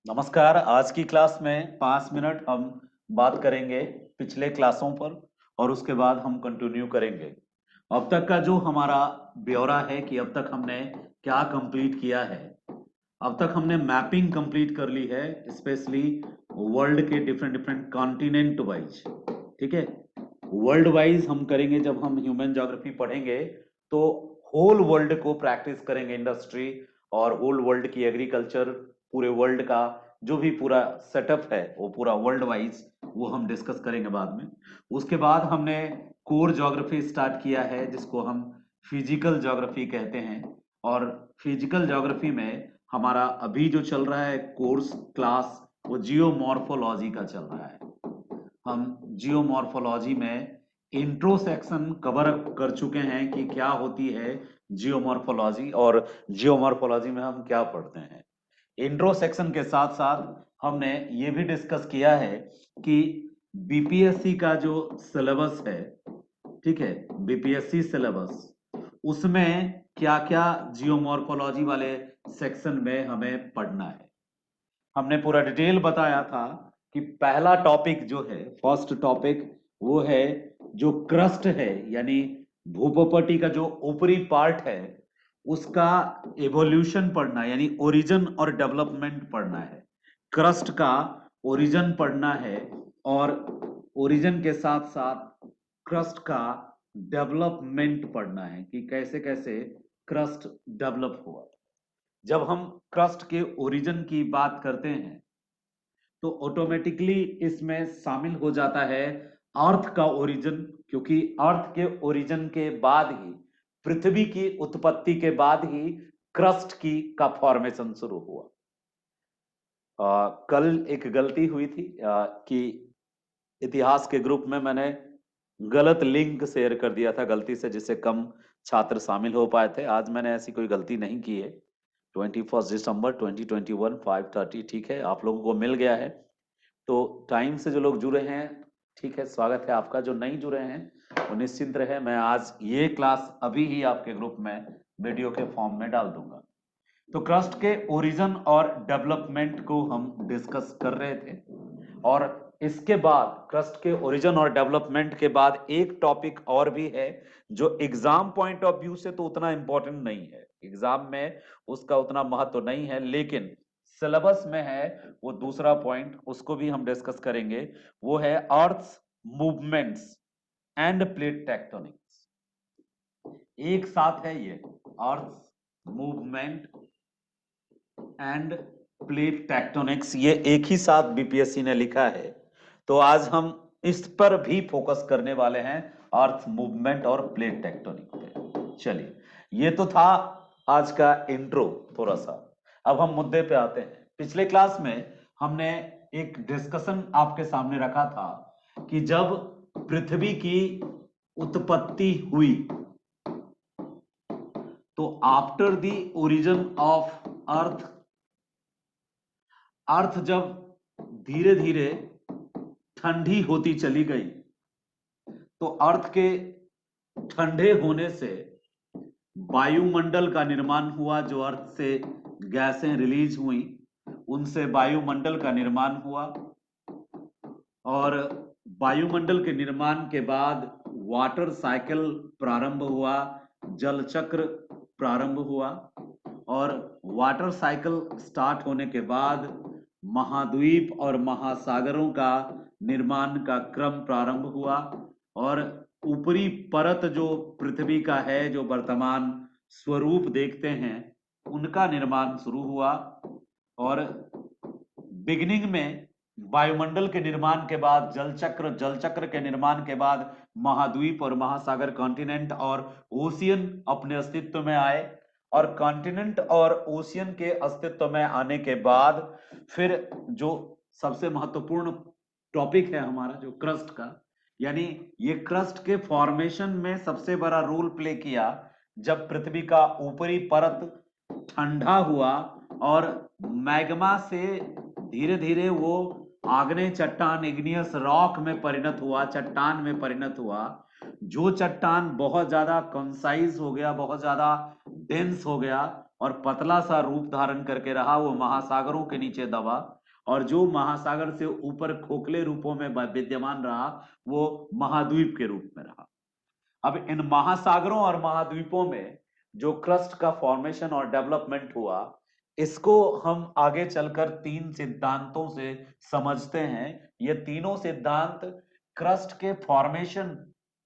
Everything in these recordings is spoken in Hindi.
नमस्कार। आज की क्लास में 5 मिनट हम बात करेंगे पिछले क्लासों पर और उसके बाद हम कंटिन्यू करेंगे। अब तक का जो हमारा ब्यौरा है कि अब तक हमने क्या कंप्लीट किया है। अब तक हमने मैपिंग कंप्लीट कर ली है, स्पेशली वर्ल्ड के डिफरेंट डिफरेंट कॉन्टिनेंट वाइज। ठीक है, वर्ल्ड वाइज हम करेंगे। जब हम ह्यूमन ज्योग्राफी पढ़ेंगे तो होल वर्ल्ड को प्रैक्टिस करेंगे, इंडस्ट्री और होल वर्ल्ड की एग्रीकल्चर, पूरे वर्ल्ड का जो भी पूरा सेटअप है वो पूरा वर्ल्ड वाइज वो हम डिस्कस करेंगे बाद में। उसके बाद हमने कोर ज्योग्राफी स्टार्ट किया है जिसको हम फिजिकल ज्योग्राफी कहते हैं। और फिजिकल ज्योग्राफी में हमारा अभी जो चल रहा है कोर्स क्लास वो जियोमॉर्फोलॉजी का चल रहा है। हम जियोमॉर्फोलॉजी में इंट्रो सेक्शन कवर कर चुके हैं कि क्या होती है जियोमॉर्फोलॉजी और जियोमॉर्फोलॉजी में हम क्या पढ़ते हैं। इंट्रो सेक्शन के साथ साथ हमने ये भी डिस्कस किया है कि बीपीएससी का जो सिलेबस है, ठीक है, बीपीएससी सिलेबस, उसमें क्या क्या जियोमॉर्फोलॉजी वाले सेक्शन में हमें पढ़ना है। हमने पूरा डिटेल बताया था कि पहला टॉपिक जो है, फर्स्ट टॉपिक, वो है जो क्रस्ट है, यानी भूपपटी का जो ऊपरी पार्ट है उसका एवोल्यूशन पढ़ना है, यानी ओरिजिन और डेवलपमेंट पढ़ना है। क्रस्ट का ओरिजिन पढ़ना है और ओरिजिन के साथ साथ क्रस्ट का डेवलपमेंट पढ़ना है कि कैसे कैसे क्रस्ट डेवलप हुआ। जब हम क्रस्ट के ओरिजिन की बात करते हैं तो ऑटोमेटिकली इसमें शामिल हो जाता है अर्थ का ओरिजिन, क्योंकि अर्थ के ओरिजिन के बाद ही, पृथ्वी की उत्पत्ति के बाद ही क्रस्ट की का फॉर्मेशन शुरू हुआ। कल एक गलती हुई थी कि इतिहास के ग्रुप में मैंने गलत लिंक शेयर कर दिया था गलती से, जिससे कम छात्र शामिल हो पाए थे। आज मैंने ऐसी कोई गलती नहीं की है। 21 दिसंबर 2021 5:30, ठीक है, आप लोगों को मिल गया है। तो टाइम से जो लोग जुड़े हैं, ठीक है, स्वागत है आपका। जो नहीं जुड़े हैं वो निश्चिंत रहे, मैं आज ये क्लास अभी ही आपके ग्रुप में वीडियो के फॉर्म में डाल दूंगा। तो क्रस्ट के ओरिजिन और डेवलपमेंट को हम डिस्कस कर रहे थे। और इसके बाद क्रस्ट के ओरिजिन और डेवलपमेंट के बाद एक टॉपिक और भी है जो एग्जाम पॉइंट ऑफ व्यू से तो उतना इंपॉर्टेंट नहीं है, एग्जाम में उसका उतना महत्व नहीं है, लेकिन सिलेबस में है वो दूसरा पॉइंट, उसको भी हम डिस्कस करेंगे। वो है अर्थ मूवमेंट्स एंड प्लेट टेक्टोनिक्स। एक साथ है ये, earth movement end plate tectonics, ये एक ही साथ बीपीएससी ने लिखा है। तो आज हम इस पर भी फोकस करने वाले हैं, अर्थ मूवमेंट और प्लेट टेक्टोनिक पे। चलिए, ये तो था आज का इंट्रो थोड़ा सा। अब हम मुद्दे पे आते हैं। पिछले क्लास में हमने एक डिस्कशन आपके सामने रखा था कि जब पृथ्वी की उत्पत्ति हुई तो after the origin of earth, earth जब धीरे धीरे ठंडी होती चली गई तो अर्थ के ठंडे होने से वायुमंडल का निर्माण हुआ। जो अर्थ से गैसें रिलीज हुई उनसे वायुमंडल का निर्माण हुआ, और वायुमंडल के निर्माण के बाद वाटर साइकिल प्रारंभ हुआ, जल चक्र प्रारंभ हुआ, और वाटर साइकिल स्टार्ट होने के बाद महाद्वीप और महासागरों का निर्माण का क्रम प्रारंभ हुआ, और ऊपरी परत जो पृथ्वी का है, जो वर्तमान स्वरूप देखते हैं, उनका निर्माण शुरू हुआ। और बिगिनिंग में वायुमंडल के निर्माण के बाद जल चक्र, जल चक्र के निर्माण के बाद महाद्वीप और महासागर, कॉन्टिनेंट और ओशियन अपने अस्तित्व में आए। और कॉन्टिनेंट और ओशियन के अस्तित्व में आने के बाद फिर जो सबसे महत्वपूर्ण टॉपिक है हमारा, जो क्रस्ट का, यानी ये क्रस्ट के फॉर्मेशन में सबसे बड़ा रोल प्ले किया जब पृथ्वी का ऊपरी परत ठंडा हुआ और मैग्मा से धीरे धीरे वो आग्नेय चट्टान, इग्नियस रॉक में परिणत हुआ, चट्टान में परिणत हुआ। जो चट्टान बहुत ज्यादा कंसाइज हो गया, बहुत ज्यादा डेंस हो गया और पतला सा रूप धारण करके रहा, वो महासागरों के नीचे दबा। और जो महासागर से ऊपर खोखले रूपों में विद्यमान रहा वो महाद्वीप के रूप में रहा। अब इन महासागरों और महाद्वीपों में जो क्रस्ट का फॉर्मेशन और डेवलपमेंट हुआ, इसको हम आगे चलकर तीन सिद्धांतों से समझते हैं। ये तीनों सिद्धांत क्रस्ट के फॉर्मेशन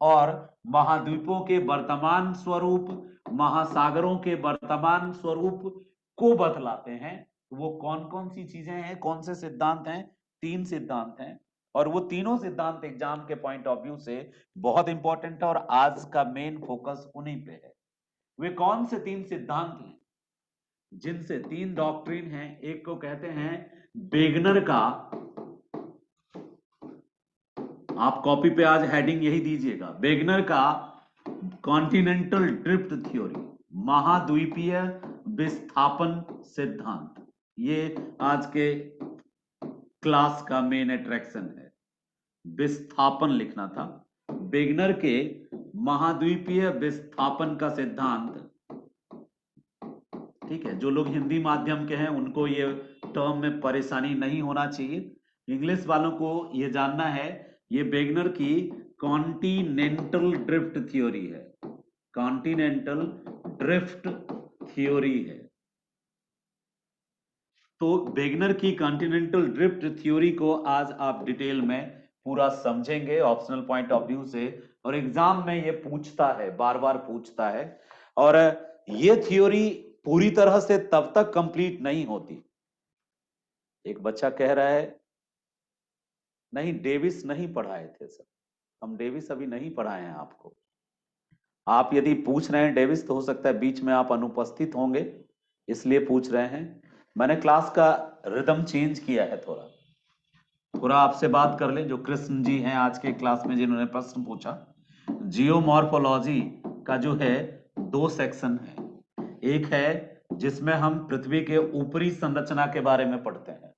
और महाद्वीपों के वर्तमान स्वरूप, महासागरों के वर्तमान स्वरूप को बतलाते हैं। वो कौन कौन सी चीजें हैं, कौन से सिद्धांत हैं? तीन सिद्धांत हैं, और वो तीनों सिद्धांत एग्जाम के पॉइंट ऑफ व्यू से बहुत इंपॉर्टेंट है और आज का मेन फोकस उन्हीं पे है। वे कौन से तीन सिद्धांत हैं? जिनसे तीन डॉक्ट्रिन हैं। एक को कहते हैं वेगनर का, आप कॉपी पे आज हेडिंग यही दीजिएगा, वेगनर का कॉन्टिनेंटल ड्रिफ्ट थ्योरी, महाद्वीपीय विस्थापन सिद्धांत। ये आज के क्लास का मेन अट्रैक्शन है। विस्थापन लिखना था, वेगनर के महाद्वीपीय विस्थापन का सिद्धांत। ठीक है, जो लोग हिंदी माध्यम के हैं उनको ये टर्म में परेशानी नहीं होना चाहिए। इंग्लिश वालों को ये जानना है, ये वेगनर की कॉन्टिनेंटल ड्रिफ्ट थ्योरी है, कॉन्टिनेंटल ड्रिफ्ट थ्योरी है। तो वेगनर की कॉन्टिनेंटल ड्रिफ्ट थ्योरी को आज आप डिटेल में पूरा समझेंगे ऑप्शनल पॉइंट ऑफ व्यू से, और एग्जाम में ये पूछता है, बार बार पूछता है। और ये थ्योरी पूरी तरह से तब तक कंप्लीट नहीं होती। एक बच्चा कह रहा है नहीं डेविस नहीं पढ़ाए थे सर, हम डेविस अभी नहीं पढ़ाए हैं आपको। आप यदि पूछ रहे हैं डेविस तो हो सकता है बीच में आप अनुपस्थित होंगे इसलिए पूछ रहे हैं। मैंने क्लास का रिदम चेंज किया है, थोड़ा आपसे बात कर लें। जो कृष्ण जी हैं आज के क्लास में जिन्होंने प्रश्न पूछा, जियोमॉर्फोलॉजी का जो है दो सेक्शन है। एक है जिसमें हम पृथ्वी के ऊपरी संरचना के बारे में पढ़ते हैं,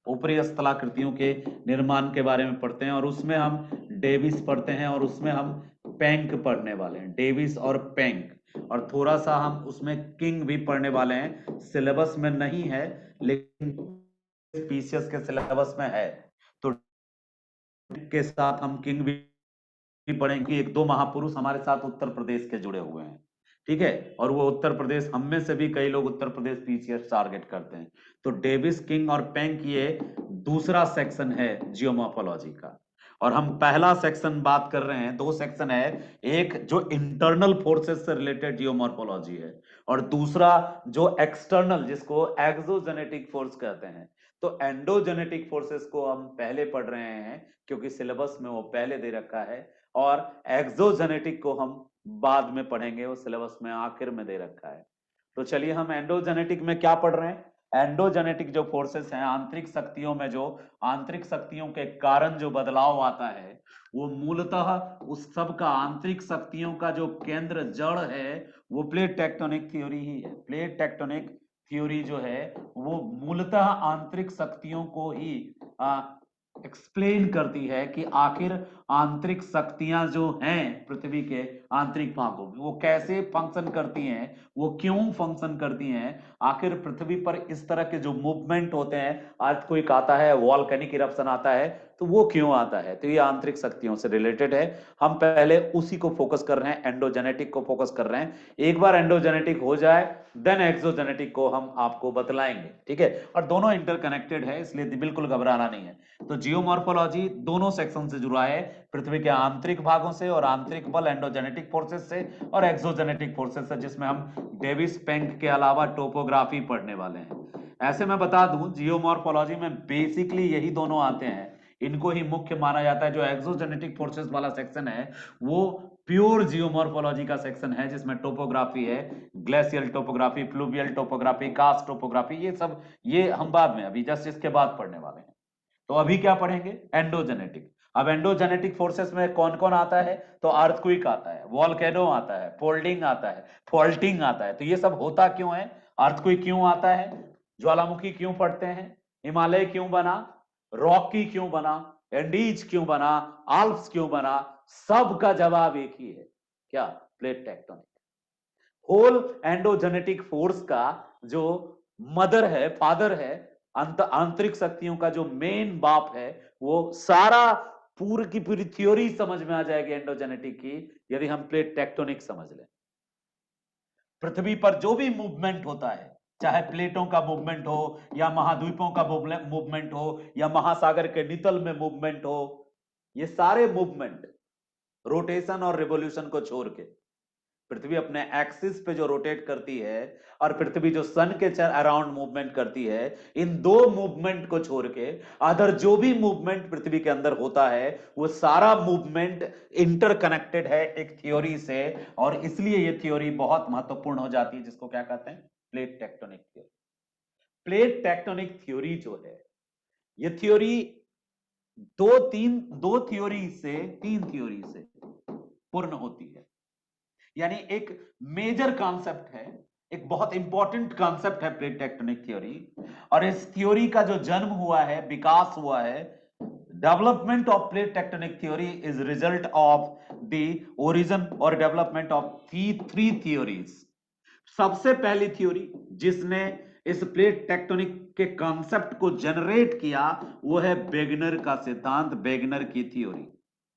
ऊपरी स्थलाकृतियों के निर्माण के बारे में पढ़ते हैं, और उसमें हम डेविस पढ़ते हैं, और उसमें हम पेंक पढ़ने वाले हैं, डेविस और पेंक। और थोड़ा सा हम उसमें किंग भी पढ़ने वाले हैं, सिलेबस में नहीं है लेकिन स्पीशियस के सिलेबस में है। तो के साथ हम किंग भी पढ़ेंगे। एक दो महापुरुष हमारे साथ उत्तर प्रदेश के जुड़े हुए हैं, ठीक है, और वो उत्तर प्रदेश, हम में से भी कई लोग उत्तर प्रदेश पीसीएस टारगेट करते हैं। तो डेविस, किंग और पेंक ये दूसरा सेक्शन है जियोमॉर्फोलॉजी का। और हम पहला सेक्शन बात कर रहे हैं, दो सेक्शन है, एक जो इंटरनल फोर्सेस से रिलेटेड जियोमॉर्फोलॉजी है, और दूसरा जो एक्सटर्नल, जिसको एक्सोजेनेटिक फोर्स कहते हैं। तो एंडोजेनेटिक फोर्सेस को हम पहले पढ़ रहे हैं क्योंकि सिलेबस में वो पहले दे रखा है, और एक्सोजेनेटिक को हम बाद में पढ़ेंगे, वो सिलेबस में आखिर में दे रखा है। तो चलिए हम एंडोजेनेटिक में क्या पढ़ रहे हैं। एंडोजेनेटिक जो फोर्सेस हैं, आंतरिक शक्तियों में जो आंतरिक शक्तियों के कारण जो बदलाव आता है, वो मूलतः उस सब का, आंतरिक शक्तियों का जो केंद्र जड़ है वो प्लेट टेक्टोनिक थ्योरी ही है। प्लेट टेक्टोनिक थ्योरी जो है वो मूलतः आंतरिक शक्तियों को ही एक्सप्लेन करती है कि आखिर आंतरिक शक्तियां जो हैं पृथ्वी के आंतरिक भागों में वो कैसे फंक्शन करती हैं, वो क्यों फंक्शन करती हैं, आखिर पृथ्वी पर इस तरह के जो मूवमेंट होते हैं, अर्थक्वेक आता है, वॉल्केनिक इरप्शन आता है, तो वो क्यों आता है। तो ये आंतरिक शक्तियों से रिलेटेड है। हम पहले उसी को फोकस कर रहे हैं, एंडोजेनेटिक को फोकस कर रहे हैं। एक बार एंडोजेनेटिक हो जाए देन एक्सोजेनेटिक को हम आपको बतलाएंगे, ठीक है। और दोनों इंटरकनेक्टेड है इसलिए बिल्कुल घबराना नहीं है। तो जियोमॉर्फोलॉजी दोनों सेक्शन से जुड़ा है, पृथ्वी के आंतरिक भागों से और आंतरिक बल एंडोजेनेटिक फोर्सेस से, और एक्सोजेनेटिक फोर्सेस से, जिसमें हम डेविस, पेंक के अलावा टोपोग्राफी पढ़ने वाले हैं। ऐसे मैं बता दूं जियोमॉर्फोलॉजी में बेसिकली यही दोनों आते हैं, इनको ही मुख्य माना जाता है। जो एक्सोजेनेटिक फोर्सेस वाला सेक्शन है वो प्योर जियोमॉर्फोलॉजी का सेक्शन है, जिसमें टोपोग्राफी है, glacial topography, fluvial topography, karst topography, ये सब ये हम बाद में, अभी जस्ट इसके बाद पढ़ने वाले हैं। तो अभी क्या पढ़ेंगे, एंडोजेनेटिक। अब एंडोजेनेटिक फोर्सेस में कौन कौन आता है, तो अर्थक्वेक आता है, वॉल्केनो आता है, फोल्डिंग आता है, फॉल्टिंग आता है। तो ये सब होता क्यों है, अर्थक्वेक क्यों आता है, ज्वालामुखी क्यों फटते हैं, हिमालय क्यों बना, रॉकी क्यों बना, एंडीज क्यों बना, आल्प्स क्यों बना, सबका जवाब एक ही है, क्या, plate tectonic. Whole endogenetic force का जो मदर है, फादर है, आंतरिक शक्तियों का जो मेन बाप है, वो सारा पूरी की पूरी थ्योरी समझ में आ जाएगी एंडोजेनेटिक की, यदि हम प्लेट टेक्टोनिक समझ लें। पृथ्वी पर जो भी मूवमेंट होता है, चाहे प्लेटों का मूवमेंट हो या महाद्वीपों का मूवमेंट हो या महासागर के नितल में मूवमेंट हो, ये सारे मूवमेंट रोटेशन और रिवोल्यूशन को छोड़ के, पृथ्वी अपने एक्सिस पे जो रोटेट करती है और पृथ्वी जो सन के अराउंड मूवमेंट करती है, इन दो मूवमेंट को छोड़ के अदर जो भी मूवमेंट पृथ्वी के अंदर होता है, वो सारा मूवमेंट इंटरकनेक्टेड है एक थ्योरी से, और इसलिए ये थ्योरी बहुत महत्वपूर्ण हो जाती है, जिसको क्या कहते हैं, plate tectonic theory. Plate tectonic theory जो है, ये थ्योरी दो थ्योरी से तीन थ्योरी से पूर्ण होती है। यानी एक मेजर कॉन्सेप्ट है, एक बहुत इंपॉर्टेंट कॉन्सेप्ट है प्लेट टेक्टोनिक थ्योरी, और इस थ्योरी का जो जन्म हुआ है, विकास हुआ है, development of plate tectonic theory is result of the origin और डेवलपमेंट ऑफ थ्री थ्योरीज। सबसे पहली थ्योरी जिसने इस प्लेट टेक्टोनिक के कॉन्सेप्ट को जनरेट किया, वो है वेगनर का सिद्धांत, वेगनर की थ्योरी।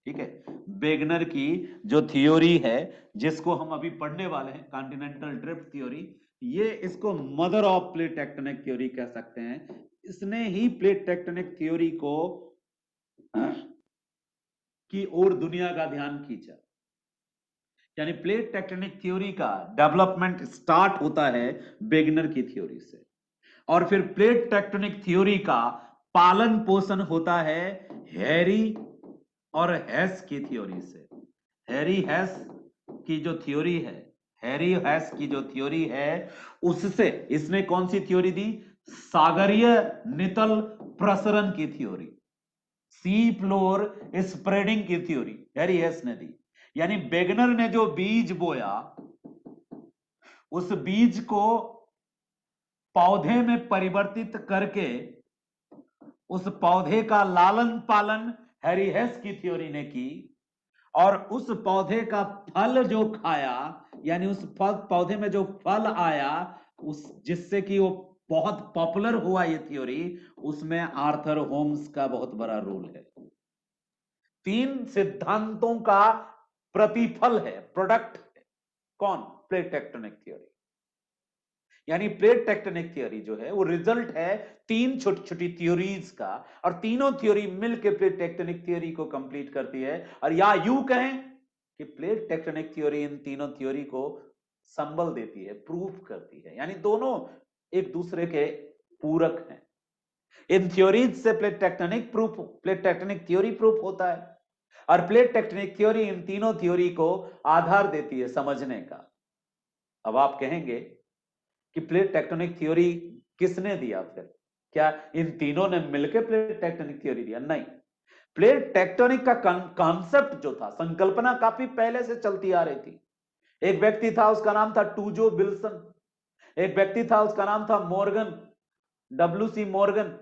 ठीक है, वेगनर की जो थ्योरी है, जिसको हम अभी पढ़ने वाले हैं, कॉन्टिनेंटल ड्रिफ्ट थ्योरी, ये इसको mother of plate tectonic theory कह सकते हैं। इसने ही प्लेट टेक्टोनिक थ्योरी को की ओर दुनिया का ध्यान खींचा। यानी प्लेट टेक्टोनिक थ्योरी का डेवलपमेंट स्टार्ट होता है वेगनर की थ्योरी से, और फिर प्लेट टेक्टोनिक थ्योरी का पालन पोषण होता है हैरी और हेस की थ्योरी से। हैरी हेस की जो थ्योरी है, हैरी हेस की जो थ्योरी है, उससे इसने कौन सी थ्योरी दी, सागरीय नितल प्रसरण की थ्योरी, सी फ्लोर स्प्रेडिंग की थ्योरी हैरी हेस ने दी। यानी वेगनर ने जो बीज बोया, उस बीज को पौधे में परिवर्तित करके उस पौधे का लालन पालन हैरी हेस की थ्योरी ने की, और उस पौधे का फल जो खाया, यानी उस पौधे में जो फल आया, उस जिससे कि वो बहुत पॉपुलर हुआ ये थ्योरी, उसमें आर्थर होम्स का बहुत बड़ा रोल है। तीन सिद्धांतों का प्रतिफल है, प्रोडक्ट है, कौन, प्लेट टेक्टोनिक थ्योरी। यानी प्लेट टेक्टोनिक थ्योरी जो है वो रिजल्ट है तीन छोटी छोटी थ्योरीज का, और तीनों थ्योरी मिलकर प्लेट टेक्टोनिक थ्योरी को कंप्लीट करती है। और या यूं कहें कि प्लेट टेक्टोनिक थ्योरी इन तीनों थ्योरी को संबल देती है, प्रूफ करती है, यानी दोनों एक दूसरे के पूरक हैं। इन थ्योरीज से प्लेट टेक्टोनिक थ्योरी प्रूफ होता है, और प्लेट टेक्टोनिक थ्योरी इन तीनों थ्योरी को आधार देती है समझने का। अब आप कहेंगे कि प्लेट टेक्टोनिक थ्योरी किसने दिया, फिर क्या इन तीनों ने मिलकर प्लेट टेक्टोनिक थ्योरी दिया? नहीं, प्लेट टेक्टोनिक का कॉन्सेप्ट जो था, संकल्पना काफी पहले से चलती आ रही थी। एक व्यक्ति था, उसका नाम था टूजो विल्सन, एक व्यक्ति था, उसका नाम था मॉर्गन, डब्ल्यू.सी. मॉर्गन।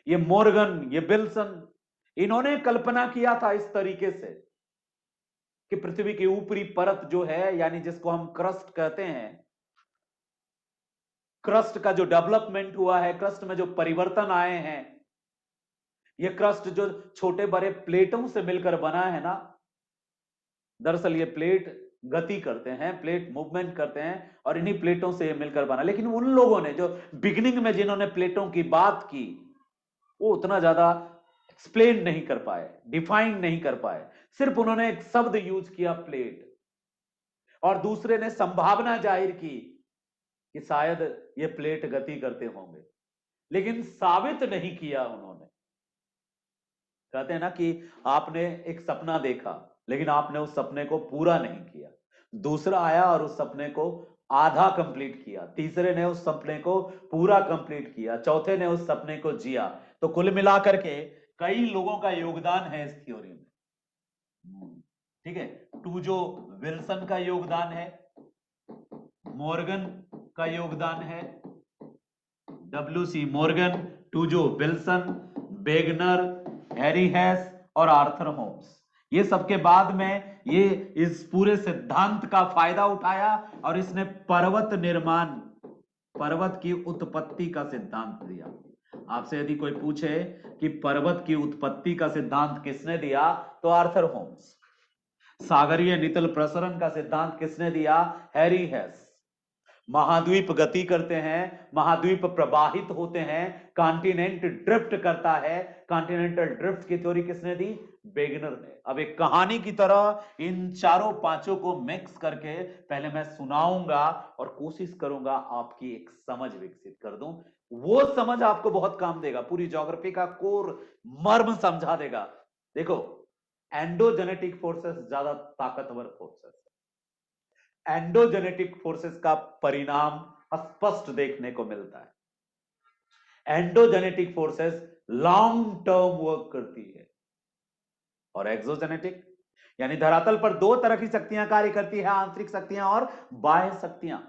ये मॉर्गन, ये विल्सन, इन्होंने कल्पना किया था इस तरीके से कि पृथ्वी की ऊपरी परत जो है, यानी जिसको हम क्रस्ट कहते हैं, क्रस्ट का जो डेवलपमेंट हुआ है, क्रस्ट में जो परिवर्तन आए हैं, ये क्रस्ट जो छोटे बड़े प्लेटों से मिलकर बना है ना, दरअसल ये प्लेट गति करते हैं, प्लेट मूवमेंट करते हैं, और इन्हीं प्लेटों से मिलकर बना। लेकिन उन लोगों ने जो बिगिनिंग में जिन्होंने प्लेटों की बात की, वो उतना ज्यादा एक्सप्लेन नहीं कर पाए, डिफाइन नहीं कर पाए, सिर्फ उन्होंने एक शब्द यूज किया, प्लेट, और दूसरे ने संभावना जाहिर की कि शायद ये प्लेट गति करते होंगे, लेकिन साबित नहीं किया उन्होंने। कहते हैं ना कि आपने एक सपना देखा, लेकिन आपने उस सपने को पूरा नहीं किया, दूसरा आया और उस सपने को आधा कंप्लीट किया, तीसरे ने उस सपने को पूरा कंप्लीट किया, चौथे ने उस सपने को जिया। तो कुल मिलाकर के कई लोगों का योगदान है इस थ्योरी में। ठीक है, टूजो विल्सन का योगदान है, मॉर्गन का योगदान है, W C. Morgan, Tuzo Wilson, Wegener, Harry Hess और आर्थर होम्स, ये सबके बाद में ये इस पूरे सिद्धांत का फायदा उठाया, और इसने पर्वत निर्माण, पर्वत की उत्पत्ति का सिद्धांत दिया। आपसे यदि कोई पूछे कि पर्वत की उत्पत्ति का सिद्धांत किसने दिया, तो आर्थर होम्स। सागरीय नितल प्रसरण का सिद्धांत किसने दिया? हैरी हेस। महाद्वीप गति करते हैं, महाद्वीप प्रवाहित होते हैं, कॉन्टिनेंट ड्रिफ्ट करता है, कॉन्टिनेंटल ड्रिफ्ट की थ्योरी किसने दी? वेगनर ने। अब एक कहानी की तरह इन चारों पांचों को मिक्स करके पहले मैं सुनाऊंगा और कोशिश करूंगा आपकी एक समझ विकसित कर दूं। वो समझ आपको बहुत काम देगा, पूरी ज्योग्राफी का कोर मर्म समझा देगा। देखो, एंडोजेनेटिक फोर्सेस ज्यादा ताकतवर फोर्सेस, एंडोजेनेटिक फोर्सेस का परिणाम स्पष्ट देखने को मिलता है। Endogenetic forces long term work करती है और एक्सोजेनेटिक यानी धरातल पर दो तरह की शक्तियां कार्य करती है, आंतरिक शक्तियां और बाह्य शक्तियां।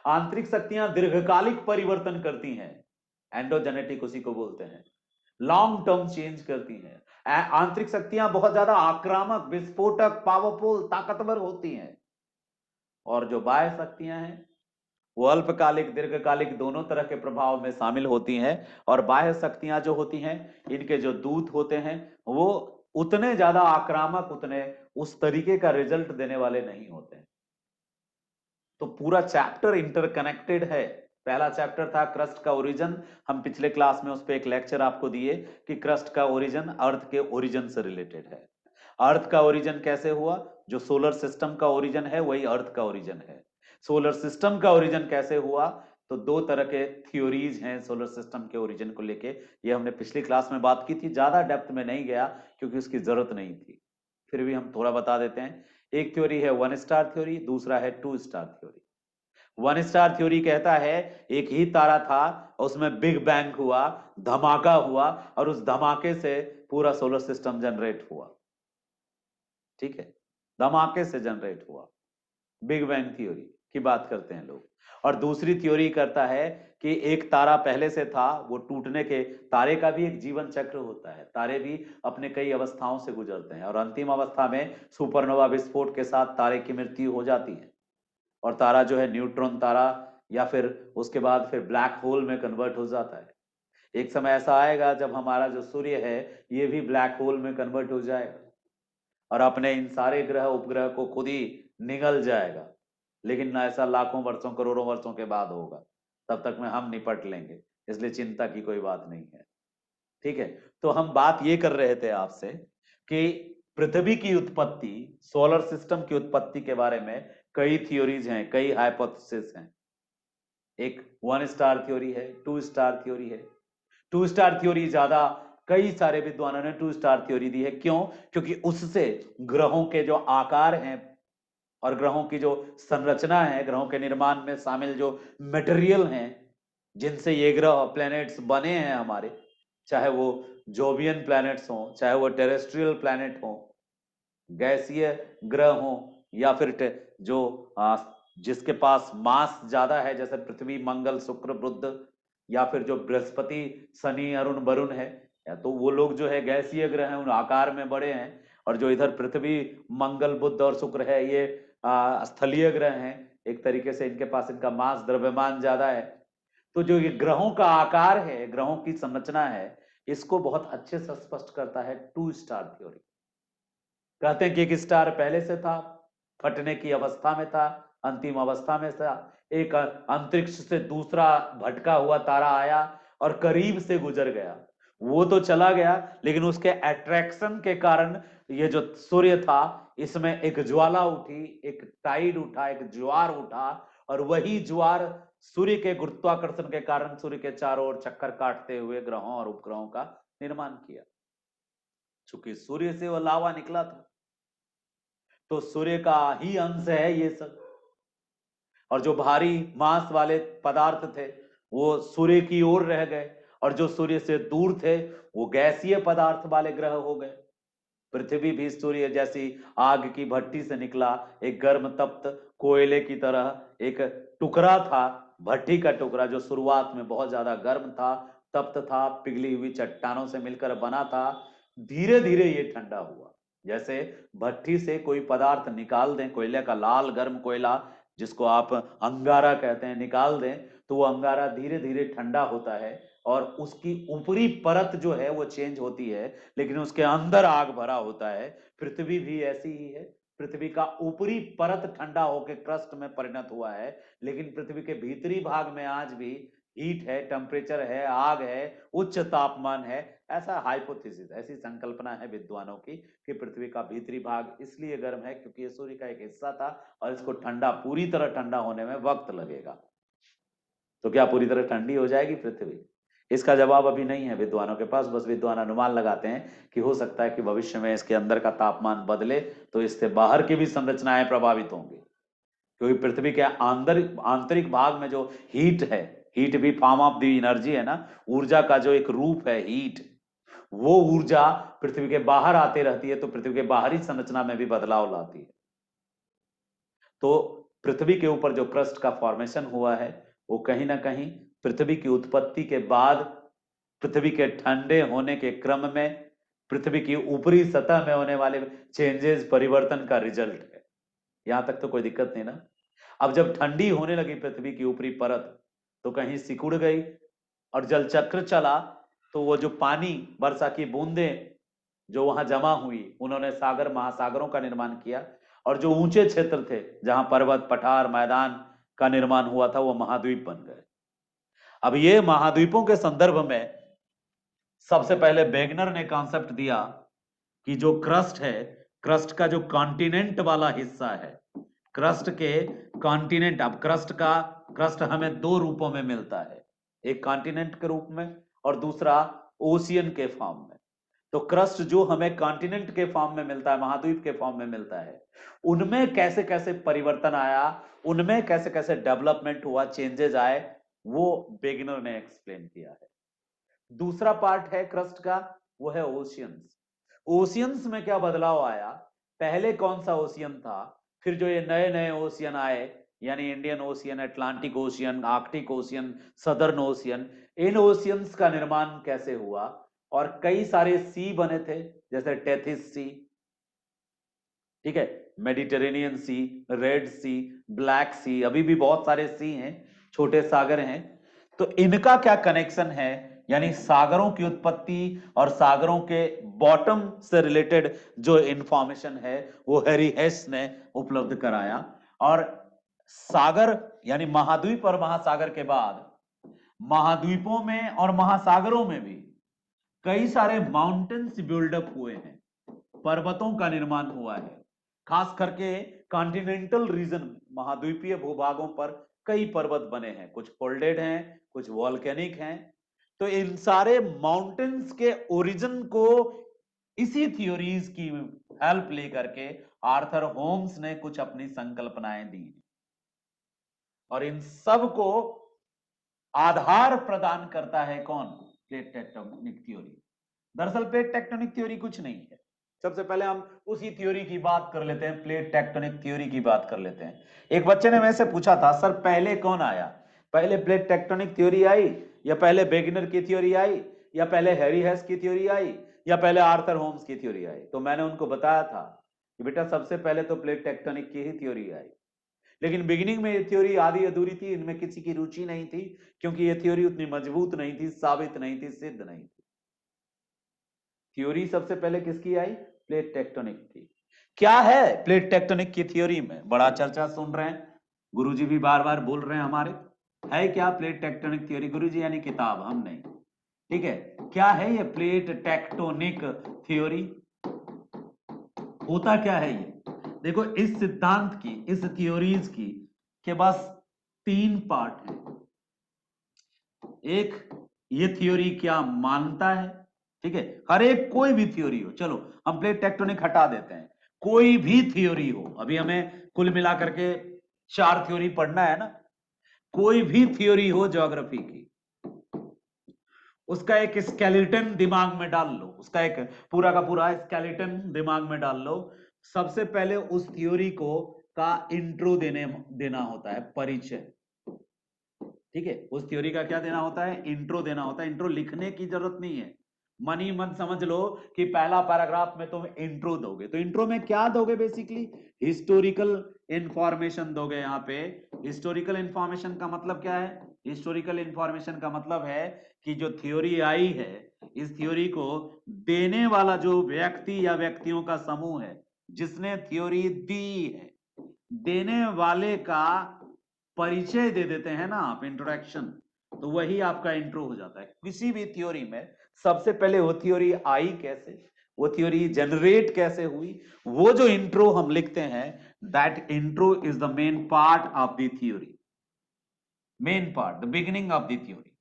आंतरिक शक्तियां दीर्घकालिक परिवर्तन करती हैं, एंडोजेनेटिक उसी को बोलते हैं, लॉन्ग टर्म चेंज करती हैं। आंतरिक शक्तियां बहुत ज्यादा आक्रामक, विस्फोटक, पावरफुल, ताकतवर होती हैं। और जो बाह्य शक्तियां हैं वो अल्पकालिक, दीर्घकालिक दोनों तरह के प्रभाव में शामिल होती हैं। और बाह्य शक्तियां जो होती हैं, इनके जो दूत होते हैं वो उतने ज्यादा आक्रामक, उतने उस तरीके का रिजल्ट देने वाले नहीं होते हैं। तो पूरा चैप्टर इंटरकनेक्टेड है। पहला चैप्टर था क्रस्ट का ओरिजिन, हम पिछले क्लास में उस पर एक लेक्चर आपको दिए कि क्रस्ट का ओरिजिन अर्थ के ओरिजिन से रिलेटेड है। अर्थ का ओरिजिन कैसे हुआ? जो सोलर सिस्टम का ओरिजिन है वही अर्थ का ओरिजिन है। सोलर सिस्टम का ओरिजिन कैसे हुआ? तो दो तरह के थ्योरीज हैं सोलर सिस्टम के ओरिजिन को लेके, ये हमने पिछली क्लास में बात की थी, ज्यादा डेप्थ में नहीं गया क्योंकि उसकी जरूरत नहीं थी, फिर भी हम थोड़ा बता देते हैं। एक थ्योरी है वन स्टार थ्योरी, दूसरा है two star theory. One star theory कहता है एक ही तारा था, उसमें बिग बैंग हुआ, धमाका हुआ और उस धमाके से पूरा सोलर सिस्टम जनरेट हुआ। ठीक है, धमाके से जनरेट हुआ, बिग बैंग थ्योरी की बात करते हैं लोग। और दूसरी थ्योरी करता है कि एक तारा पहले से था, वो टूटने के, तारे का भी एक जीवन चक्र होता है, तारे भी अपने कई अवस्थाओं से गुजरते हैं और अंतिम अवस्था में सुपरनोवा विस्फोट के साथ तारे की मृत्यु हो जाती है और तारा जो है न्यूट्रॉन तारा या फिर उसके बाद फिर ब्लैक होल में कन्वर्ट हो जाता है। एक समय ऐसा आएगा जब हमारा जो सूर्य है ये भी ब्लैक होल में कन्वर्ट हो जाएगा और अपने इन सारे ग्रह उपग्रह को खुद ही निगल जाएगा। लेकिन ना, ऐसा लाखों वर्षों करोड़ों वर्षों के बाद होगा, तब तक में हम निपट लेंगे, इसलिए चिंता की कोई बात नहीं है। ठीक है, तो हम बात ये कर रहे थे आपसे कि पृथ्वी की उत्पत्ति, सोलर सिस्टम की उत्पत्ति के बारे में कई थ्योरीज हैं, कई हाइपोथेसिस हैं। एक वन स्टार थ्योरी है, टू स्टार थ्योरी है। टू स्टार थ्योरी ज्यादा, कई सारे विद्वानों ने टू स्टार थ्योरी दी है। क्यों? क्योंकि उससे ग्रहों के जो आकार हैं और ग्रहों की जो संरचना है, ग्रहों के निर्माण में शामिल जो मटेरियल हैं जिनसे ये ग्रह प्लैनेट्स बने हैं हमारे, चाहे वो जोवियन प्लैनेट्स हों, चाहे वो टेरेस्ट्रियल प्लैनेट हों, गैसीय ग्रह हों, या फिर जो जिसके पास मास ज्यादा है जैसे पृथ्वी, मंगल, शुक्र, बुध, या फिर जो बृहस्पति, शनि, अरुण, वरुण है, या तो वो लोग जो है गैसीय ग्रह हैं, उन आकार में बड़े हैं। और जो इधर पृथ्वी, मंगल, बुध और शुक्र है, ये स्थलीय ग्रह हैं, एक तरीके से इनके पास इनका मास, द्रव्यमान ज्यादा है। तो जो ये ग्रहों का आकार है, ग्रहों की संरचना है, इसको बहुत अच्छे से स्पष्ट करता है टू स्टार थ्योरी। कहते हैं कि एक स्टार पहले से था, फटने की अवस्था में था, अंतिम अवस्था में था, एक अंतरिक्ष से दूसरा भटका हुआ तारा आया और करीब से गुजर गया। वो तो चला गया, लेकिन उसके अट्रैक्शन के कारण ये जो सूर्य था, इसमें एक ज्वाला उठी, एक टाइड उठा, एक ज्वार उठा, और वही ज्वार सूर्य के गुरुत्वाकर्षण के कारण सूर्य के चारों ओर चक्कर काटते हुए ग्रहों और उपग्रहों का निर्माण किया। चूंकि सूर्य से वह लावा निकला था, तो सूर्य का ही अंश है ये सब, और जो भारी मास वाले पदार्थ थे वो सूर्य की ओर रह गए, और जो सूर्य से दूर थे वो गैसीय पदार्थ वाले ग्रह हो गए। पृथ्वी भी सूर्य जैसी आग की भट्टी से निकला, एक गर्म तप्त कोयले की तरह एक टुकड़ा था, भट्टी का टुकड़ा, जो शुरुआत में बहुत ज्यादा गर्म था, तप्त था, पिघली हुई चट्टानों से मिलकर बना था। धीरे धीरे ये ठंडा हुआ, जैसे भट्टी से कोई पदार्थ निकाल दें, कोयले का लाल गर्म कोयला जिसको आप अंगारा कहते हैं, निकाल दें तो वो अंगारा धीरे धीरे ठंडा होता है और उसकी ऊपरी परत जो है वो चेंज होती है, लेकिन उसके अंदर आग भरा होता है। पृथ्वी भी ऐसी ही है। पृथ्वी का ऊपरी परत ठंडा होकर क्रस्ट में परिणत हुआ है, लेकिन पृथ्वी के भीतरी भाग में आज भी हीट है, टेम्परेचर है, आग है, उच्च तापमान है। ऐसा हाइपोथेसिस, ऐसी संकल्पना है विद्वानों की कि पृथ्वी का भीतरी भाग इसलिए गर्म है क्योंकि ये सूर्य का एक हिस्सा था और इसको ठंडा, पूरी तरह ठंडा होने में वक्त लगेगा। तो क्या पूरी तरह ठंडी हो जाएगी पृथ्वी? इसका जवाब अभी नहीं है विद्वानों के पास। बस विद्वान अनुमान लगाते हैं कि हो सकता है कि भविष्य में इसके अंदर का तापमान बदले तो इससे बाहर की भी संरचनाएं प्रभावित होंगी, क्योंकि पृथ्वी के अंदर आंतरिक भाग में जो हीट है, हीट भी फॉर्म ऑफ दी एनर्जी है ना, ऊर्जा का जो एक रूप है हीट, वो ऊर्जा पृथ्वी के बाहर आते रहती है तो पृथ्वी के बाहरी संरचना में भी बदलाव लाती है। तो पृथ्वी के ऊपर जो क्रस्ट का फॉर्मेशन हुआ है वो कहीं ना कहीं पृथ्वी की उत्पत्ति के बाद पृथ्वी के ठंडे होने के क्रम में पृथ्वी की ऊपरी सतह में होने वाले चेंजेस, परिवर्तन का रिजल्ट है। यहां तक तो कोई दिक्कत नहीं ना। अब जब ठंडी होने लगी पृथ्वी की ऊपरी परत तो कहीं सिकुड़ गई और जल चक्र चला, तो वो जो पानी, वर्षा की बूंदें जो वहां जमा हुई, उन्होंने सागर महासागरों का निर्माण किया और जो ऊंचे क्षेत्र थे जहां पर्वत, पठार, मैदान का निर्माण हुआ था वो महाद्वीप बन गए। अब ये महाद्वीपों के संदर्भ में सबसे पहले वेगनर ने कॉन्सेप्ट दिया कि जो क्रस्ट है, क्रस्ट का जो कॉन्टिनेंट वाला हिस्सा है, क्रस्ट के कॉन्टिनेंट, अब क्रस्ट हमें दो रूपों में मिलता है, एक कॉन्टिनेंट के रूप में और दूसरा ओशियन के फॉर्म में। तो क्रस्ट जो हमें कॉन्टिनेंट के फॉर्म में मिलता है, महाद्वीप के फॉर्म में मिलता है, उनमें कैसे कैसे परिवर्तन आया, उनमें कैसे कैसे डेवलपमेंट हुआ, चेंजेस आए, वो वेगनर ने एक्सप्लेन किया है। दूसरा पार्ट है क्रस्ट का, वो है ओशियंस। ओशियंस में क्या बदलाव आया, पहले कौन सा ओशियन था, फिर जो ये नए नए ओशियन आए, यानी Indian Ocean, Atlantic Ocean, Arctic Ocean, Southern Ocean, इन ओशियंस का निर्माण कैसे हुआ और कई सारे सी बने थे, जैसे टेथिस सी, ठीक है, मेडिटेरेनियन सी, रेड सी, ब्लैक सी, अभी भी बहुत सारे सी हैं, छोटे सागर हैं। तो इनका क्या कनेक्शन है, यानी सागरों की उत्पत्ति और सागरों के बॉटम से रिलेटेड जो इंफॉर्मेशन है वो हैरी हेस ने उपलब्ध कराया। और सागर यानी महाद्वीप और महासागर के बाद महाद्वीपों में और महासागरों में भी कई सारे माउंटेन्स बिल्डअप हुए हैं, पर्वतों का निर्माण हुआ है। खास करके कॉन्टिनेंटल रीजन, महाद्वीपीय भूभागों पर कई पर्वत बने हैं, कुछ फोल्डेड हैं, कुछ वॉल्केनिक हैं। तो इन सारे माउंटेन्स के ओरिजिन को इसी थ्योरीज की हेल्प लेकर के आर्थर होम्स ने कुछ अपनी संकल्पनाएं दी और इन सब को आधार प्रदान करता है कौन, प्लेट टेक्टोनिक थ्योरी। दरअसल प्लेट टेक्टोनिक थ्योरी कुछ नहीं है। सबसे पहले हम उसी थ्योरी की बात कर लेते हैं, प्लेट टेक्टोनिक थ्योरी की बात कर लेते हैं। एक बच्चे ने वैसे पूछा था, सर पहले कौन आया, पहले प्लेट टेक्टोनिक थ्योरी आई या पहले वेगनर की थ्योरी आई या पहले हैरी हेस की थ्योरी आई या पहले आर्थर होम्स की थ्योरी आई? तो मैंने उनको बताया था कि बेटा सबसे पहले तो प्लेट टेक्टोनिक की ही थ्योरी आई, लेकिन बिगिनिंग में ये थ्योरी आधी अधूरी थी, इनमें किसी की रुचि नहीं थी क्योंकि ये थ्योरी उतनी मजबूत नहीं थी, साबित नहीं थी, सिद्ध नहीं थी। थ्योरी सबसे पहले किसकी आई? प्लेट टेक्टोनिक की। क्या है प्लेट टेक्टोनिक की थ्योरी में? बड़ा चर्चा सुन रहे हैं, गुरुजी भी बार बार बोल रहे हैं हमारे, है क्या प्लेट टेक्टोनिक थ्योरी? गुरुजी यानी किताब, हम नहीं, ठीक है। क्या है ये प्लेट टेक्टोनिक थ्योरी? होता क्या है ये? देखो, इस सिद्धांत की, इस थ्योरीज की के बस तीन पार्ट हैं। एक, ये थ्योरी क्या मानता है, ठीक है, हर एक कोई भी थ्योरी हो, चलो हम प्लेट टेक्टोनिक हटा देते हैं, कोई भी थ्योरी हो, अभी हमें कुल मिलाकर के 4 थ्योरी पढ़ना है ना, कोई भी थ्योरी हो ज्योग्राफी की, उसका एक स्केलेटन दिमाग में डाल लो, उसका एक पूरा का पूरा स्केलेटन दिमाग में डाल लो। सबसे पहले उस थ्योरी को का इंट्रो देना होता है, परिचय, ठीक है। उस थ्योरी का क्या देना होता है? इंट्रो देना होता है। इंट्रो लिखने की जरूरत नहीं है, मन ही मन समझ लो कि पहला पैराग्राफ में तुम इंट्रो दोगे, तो इंट्रो में क्या दोगे? बेसिकली हिस्टोरिकल इंफॉर्मेशन दोगे। यहाँ पे हिस्टोरिकल इंफॉर्मेशन का मतलब क्या है? हिस्टोरिकल इंफॉर्मेशन का मतलब है कि जो थ्योरी आई है, इस थ्योरी को देने वाला जो व्यक्ति या व्यक्तियों का समूह है जिसने थ्योरी दी है, देने वाले का परिचय दे देते हैं ना आप, इंट्रोडक्शन, तो वही आपका इंट्रो हो जाता है। किसी भी थ्योरी में सबसे पहले वो थ्योरी आई कैसे, वो थ्योरी जनरेट कैसे हुई, वो जो इंट्रो हम लिखते हैं, that intro is the main part of the theory, main part, the beginning of the theory.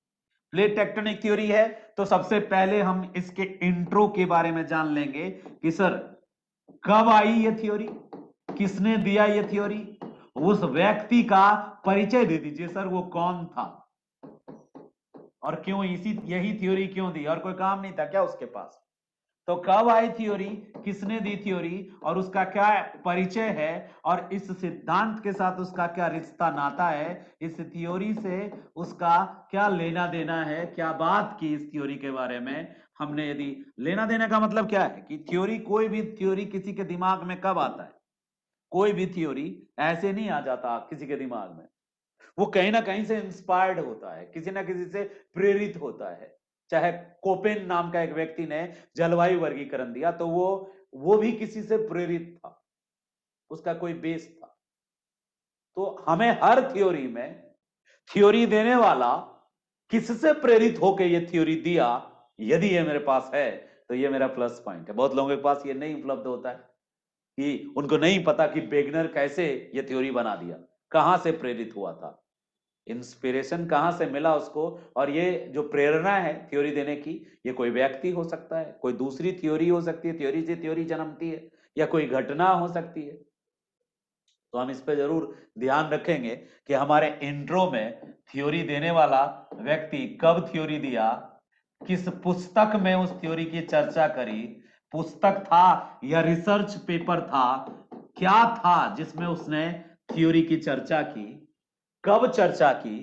Plate tectonic theory है तो सबसे पहले हम इसके इंट्रो के बारे में जान लेंगे कि सर कब आई ये थ्योरी, किसने दिया ये थ्योरी, उस व्यक्ति का परिचय दे दीजिए सर, वो कौन था और क्यों, यही थ्योरी क्यों दी, और कोई काम नहीं था क्या उसके पास। तो कब आई थ्योरी, किसने दी थ्योरी, और उसका क्या परिचय है, और इस सिद्धांत के साथ उसका क्या रिश्ता नाता है, इस थ्योरी से उसका क्या लेना देना है, क्या बात की इस थ्योरी के बारे में हमने। यदि लेना देना का मतलब क्या है कि थ्योरी, कोई भी थ्योरी किसी के दिमाग में कब आता है, कोई भी थ्योरी ऐसे नहीं आ जाता किसी के दिमाग में, वो कहीं ना कहीं से इंस्पायर्ड होता है, किसी ना किसी से प्रेरित होता है। चाहे कोपेन नाम का एक व्यक्ति ने जलवायु वर्गीकरण दिया तो वो भी किसी से प्रेरित था, उसका कोई बेस था। तो हमें हर थ्योरी में थ्योरी देने वाला किससे प्रेरित होकर ये थ्योरी दिया, यदि ये मेरे पास है तो ये मेरा प्लस पॉइंट है। बहुत लोगों के पास ये नहीं उपलब्ध होता है कि उनको नहीं पता कि वेगनर कैसे ये थ्योरी बना दिया, कहां से प्रेरित हुआ था, इंस्पिरेशन कहां से मिला उसको। और ये जो प्रेरणा है थ्योरी देने की, ये कोई व्यक्ति हो सकता है, कोई दूसरी थ्योरी हो सकती है, थ्योरी से थ्योरी जन्मती है, या कोई घटना हो सकती है। तो हम इस पे जरूर ध्यान रखेंगे कि हमारे इंट्रो में थ्योरी देने वाला व्यक्ति कब थ्योरी दिया, किस पुस्तक में उस थ्योरी की चर्चा करी, पुस्तक था या रिसर्च पेपर था, क्या था जिसमें उसने थ्योरी की चर्चा की, कब चर्चा की,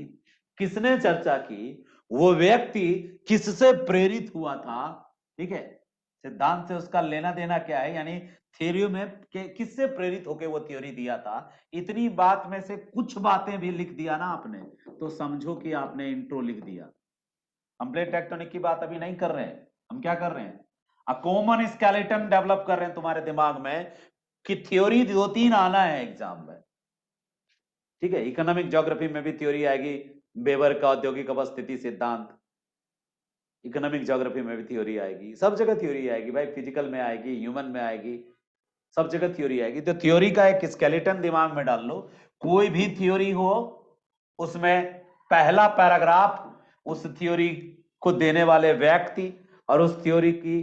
किसने चर्चा की, वो व्यक्ति किससे प्रेरित हुआ था, ठीक है, सिद्धांत से उसका लेना देना क्या है, यानी थ्योरी में किससे प्रेरित होकर वो थ्योरी दिया था। इतनी बात में से कुछ बातें भी लिख दिया ना आपने, तो समझो कि आपने इंट्रो लिख दिया। हम प्लेट टेक्टोनिक की बात अभी नहीं कर रहे हैं, हम क्या कर रहे हैं, अ कॉमन स्केलेटन डेवलप कर रहे हैं तुम्हारे दिमाग में कि थ्योरी 2-3 आना है एग्जाम में, ठीक है। इकोनॉमिक ज्योग्राफी में भी थ्योरी आएगी, वेबर का औद्योगिक अवस्थिति सिद्धांत, इकोनॉमिक ज्योग्राफी में भी थ्योरी आएगी, सब जगह थ्योरी आएगी भाई, फिजिकल में आएगी, ह्यूमन में आएगी, सब जगह थ्योरी आएगी। तो थ्योरी का एक स्केलेटन दिमाग में डाल लो, कोई भी थ्योरी हो उसमें पहला पैराग्राफ उस थ्योरी को देने वाले व्यक्ति और उस थ्योरी की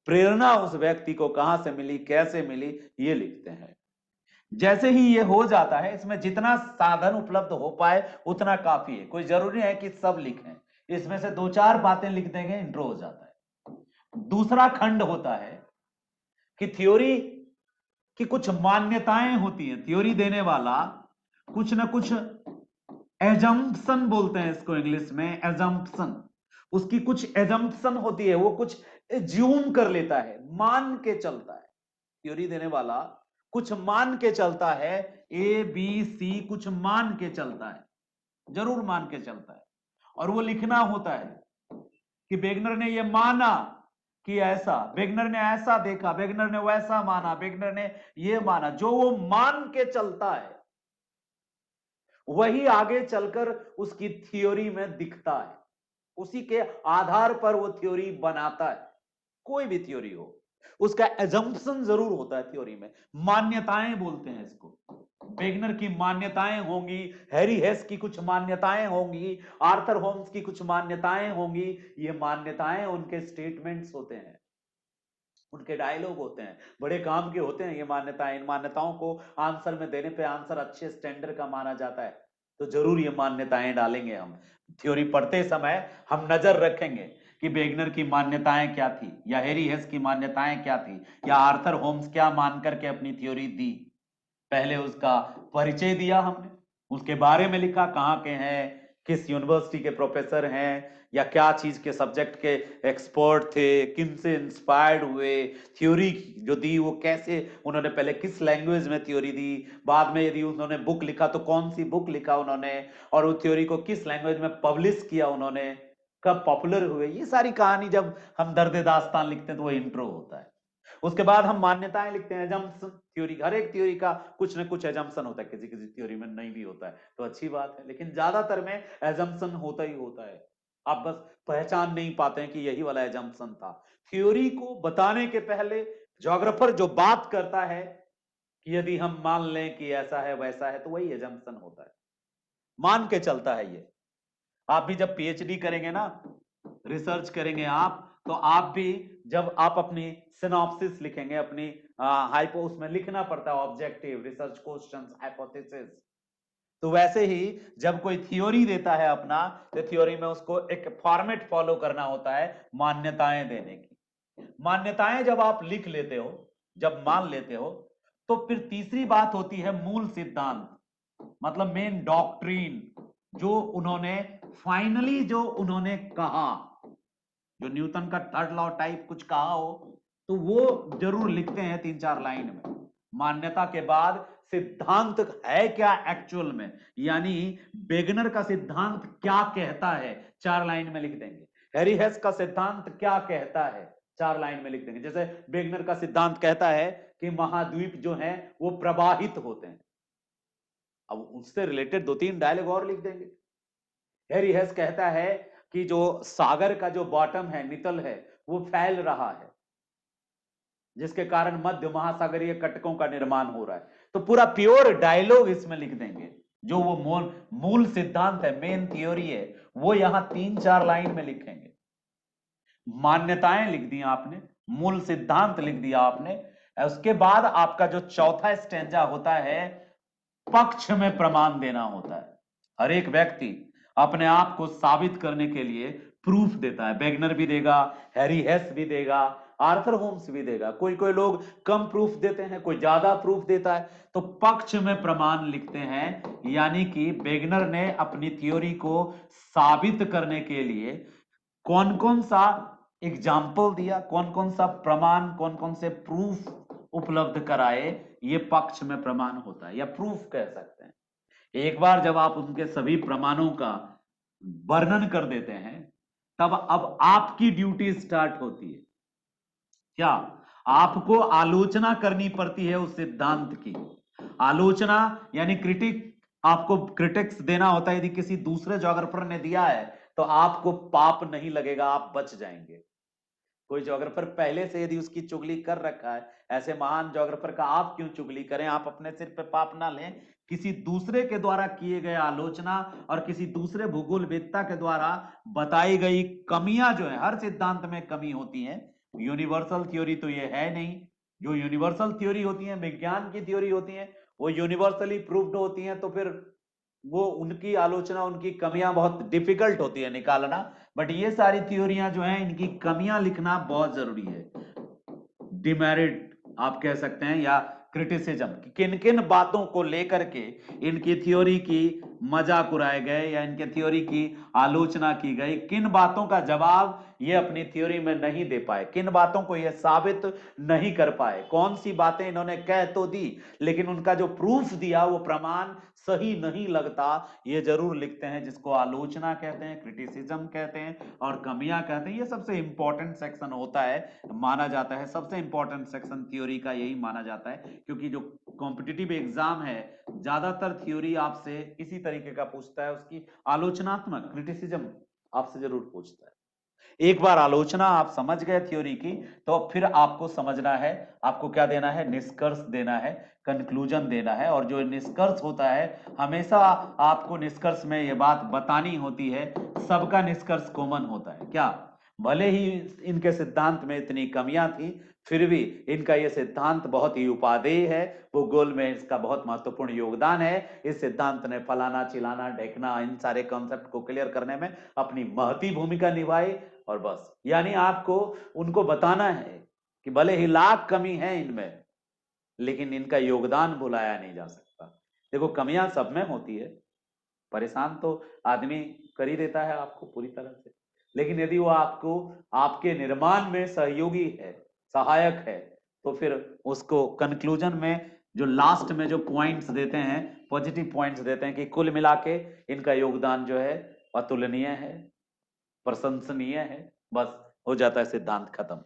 प्रेरणा उस व्यक्ति को कहां से मिली, कैसे मिली, ये लिखते हैं। जैसे ही ये हो जाता है, इसमें जितना साधन उपलब्ध हो पाए उतना काफी है, कोई जरूरी है कि सब लिखें, इसमें से 2-4 बातें लिख देंगे, इंट्रो हो जाता है। दूसरा खंड होता है कि थ्योरी की कुछ मान्यताएं होती हैं, थ्योरी देने वाला कुछ ना कुछ एजम्पशन बोलते हैं इसको इंग्लिश में, एजम्पशन, उसकी कुछ एजम्पशन होती है, वो कुछ एज्यूम कर लेता है, मान के चलता है। थ्योरी देने वाला कुछ मान के चलता है, ए बी सी कुछ मान के चलता है, जरूर मान के चलता है, और वो लिखना होता है कि वेगनर ने ये माना कि ऐसा, वेगनर ने ऐसा देखा, वेगनर ने वैसा माना, वेगनर ने ये माना। जो वो मान के चलता है वही आगे चलकर उसकी थ्योरी में दिखता है, उसी के आधार पर वो थ्योरी बनाता है। कोई भी थ्योरी हो उसका एजम्पशन जरूर होता है थ्योरी में, मान्यताएं बोलते हैं इसको। वेगनर की मान्यताएं होंगी, हैरी हेस की कुछ मान्यताएं होंगी, आर्थर होम्स की कुछ मान्यताएं होंगी। ये मान्यताएं उनके स्टेटमेंट्स होते हैं, उनके डायलॉग होते हैं, बड़े काम के होते हैं ये मान्यताएं। इन मान्यताओं को आंसर में देने पे आंसर अच्छे स्टैंडर्ड का माना जाता है, तो जरूर ये मान्यताएं डालेंगे हम थ्योरी पढ़ते समय। हम नजर रखेंगे कि वेगनर की मान्यताएं क्या थी, या हैरी हेस की मान्यताएं क्या थी, या आर्थर होम्स क्या मान करके अपनी थ्योरी दी। पहले उसका परिचय दिया हमने, उसके बारे में लिखा, कहाँ के हैं, किस यूनिवर्सिटी के प्रोफेसर हैं, या क्या चीज के सब्जेक्ट के एक्सपर्ट थे, किन से इंस्पायर्ड हुए, थ्योरी जो दी वो कैसे, उन्होंने पहले किस लैंग्वेज में थ्योरी दी, बाद में यदि उन्होंने बुक लिखा तो कौन सी बुक लिखा उन्होंने, और वो थ्योरी को किस लैंग्वेज में पब्लिश किया उन्होंने, कब पॉपुलर हुए, ये सारी कहानी जब हम दर्द दास्तान लिखते हैं तो वो इंट्रो होता है। उसके बाद हम मान्यताएं लिखते हैं, एजम्पशन थ्योरी, हर एक थ्योरी का कुछ ना कुछ एजम्पशन होता है, किसी किसी थ्योरी में नहीं भी होता है तो अच्छी बात है, लेकिन ज्यादातर में एजम्पशन होता ही होता है। आप बस पहचान नहीं पाते हैं कि यही वाला एजम्पशन था। थ्योरी को बताने के पहले ज्योग्राफर जो बात करता है कि यदि हम मान लें कि ऐसा है वैसा है, तो वही एजम्पशन होता है, मान के चलता है ये। आप भी जब पीएचडी करेंगे ना, रिसर्च करेंगे आप, तो आप भी जब आप अपनी सिनॉप्सिस लिखेंगे, अपनी हाइपो, उसमें लिखना पड़ता है ऑब्जेक्टिव, रिसर्च क्वेश्चंस, हाइपोथेसिस, तो वैसे ही जब कोई थ्योरी देता है अपना, तो थ्योरी में उसको एक फॉर्मेट फॉलो करना होता है मान्यताएं देने की। मान्यताएं जब आप लिख लेते हो, जब मान लेते हो, तो फिर तीसरी बात होती है मूल सिद्धांत, मतलब मेन डॉक्ट्रीन, जो उन्होंने फाइनली जो उन्होंने कहा, जो न्यूटन का थर्ड लॉ टाइप कुछ कहा हो, तो वो जरूर लिखते हैं 3-4 लाइन में। मान्यता के बाद सिद्धांत है क्या एक्चुअल में, यानी वेगनर का सिद्धांत क्या कहता है, 4 लाइन में लिख देंगे। हैरी हेस का सिद्धांत क्या कहता है, 4 लाइन में लिख देंगे। जैसे वेगनर का सिद्धांत कहता है कि महाद्वीप जो हैं वो प्रवाहित होते हैं, अब उससे रिलेटेड 2-3 डायलॉग और लिख देंगे। हैरी हेस कहता है कि जो सागर का जो बॉटम है, नितल है, वो फैल रहा है, जिसके कारण मध्य महासागरीय कटकों का निर्माण हो रहा है। तो पूरा प्योर डायलॉग इसमें लिख देंगे, जो वो मूल सिद्धांत है, मेन थ्योरी है, वो यहां 3-4 लाइन में लिखेंगे। मान्यताएं लिख दी आपने, मूल सिद्धांत लिख दिया आपने। उसके बाद आपका जो चौथा स्टेंजा होता है, पक्ष में प्रमाण देना होता है। हर एक व्यक्ति अपने आप को साबित करने के लिए प्रूफ देता है, वेगनर भी देगा, हैरी हेस भी देगा, आर्थर होम्स भी देगा। कोई कोई लोग कम प्रूफ देते हैं, कोई ज्यादा प्रूफ देता है, तो पक्ष में प्रमाण लिखते हैं, यानी कि वेगनर ने अपनी थ्योरी को साबित करने के लिए कौन कौन सा एग्जाम्पल दिया, कौन कौन सा प्रमाण, कौन कौन से प्रूफ उपलब्ध कराए, ये पक्ष में प्रमाण होता है, या प्रूफ कह सकते हैं। एक बार जब आप उनके सभी प्रमाणों का वर्णन कर देते हैं, तब अब आपकी ड्यूटी स्टार्ट होती है। क्या? आपको आलोचना करनी पड़ती है उस सिद्धांत की। आलोचना यानी क्रिटिक, आपको क्रिटिक्स देना होता है। यदि किसी दूसरे ज्योग्राफर ने दिया है तो आपको पाप नहीं लगेगा, आप बच जाएंगे। कोई ज्योग्राफर पहले से यदि उसकी चुगली कर रखा है, ऐसे महान ज्योग्राफर का आप क्यों चुगली करें, आप अपने सिर पे पाप ना लें। किसी दूसरे के द्वारा किए गए आलोचना और किसी दूसरे भूगोलवेत्ता के द्वारा बताई गई कमियां जो है, हर सिद्धांत में कमी होती है। यूनिवर्सल थ्योरी तो ये है नहीं। जो यूनिवर्सल थ्योरी होती है, विज्ञान की थ्योरी होती है, वो यूनिवर्सली प्रूव्ड होती है, तो फिर वो उनकी आलोचना, उनकी कमियां बहुत डिफिकल्ट होती है निकालना। बट ये सारी थ्योरियां जो हैं, इनकी कमियां लिखना बहुत जरूरी है। डिमेरिट आप कह सकते हैं, या क्रिटिसिज्म, किन किन बातों को लेकर के इनकी थ्योरी की मजाक उड़ाए गए या इनके थ्योरी की आलोचना की गई, किन बातों का जवाब ये अपनी थ्योरी में नहीं दे पाए, किन बातों को ये साबित नहीं कर पाए, कौन सी बातें इन्होंने कह तो दी लेकिन उनका जो प्रूफ दिया वो प्रमाण सही नहीं लगता, ये जरूर लिखते हैं, जिसको आलोचना कहते हैं, क्रिटिसिज्म कहते हैं और कमियां कहते हैं। ये सबसे इंपॉर्टेंट सेक्शन होता है, माना जाता है सबसे इंपॉर्टेंट सेक्शन थ्योरी का यही माना जाता है, क्योंकि जो कॉम्पिटिटिव एग्जाम है ज्यादातर थ्योरी आपसे इसी तरीके का पूछता है, उसकी आलोचनात्मक क्रिटिसिज्म आपसे जरूर पूछता है। एक बार आलोचना आप समझ गए थ्योरी की, तो फिर आपको समझना है, आपको क्या देना है, निष्कर्ष देना है, कंक्लूजन देना है। और जो निष्कर्ष होता है, हमेशा आपको निष्कर्ष में ये बात बतानी होती है, सबका निष्कर्ष कॉमन होता है। क्या? भले ही इनके सिद्धांत में इतनी कमियां थी, फिर भी इनका यह सिद्धांत बहुत ही उपादेय है, भूगोल में इसका बहुत महत्वपूर्ण योगदान है। इस सिद्धांत ने फलाना चिलाना ढेकना इन सारे कॉन्सेप्ट को क्लियर करने में अपनी महती भूमिका निभाई। और बस, यानी आपको उनको बताना है कि भले ही लाख कमी है इनमें, लेकिन इनका योगदान भुलाया नहीं जा सकता। देखो, कमियां सब में होती है, परेशान तो आदमी कर ही देता है आपको पूरी तरह से, लेकिन यदि वो आपको आपके निर्माण में सहयोगी है, सहायक है, तो फिर उसको कंक्लूजन में जो लास्ट में जो पॉइंट्स देते हैं, पॉजिटिव पॉइंट्स देते हैं कि कुल मिला के इनका योगदान जो है अतुलनीय है, प्रशंसनीय है, बस हो जाता है, सिद्धांत खत्म।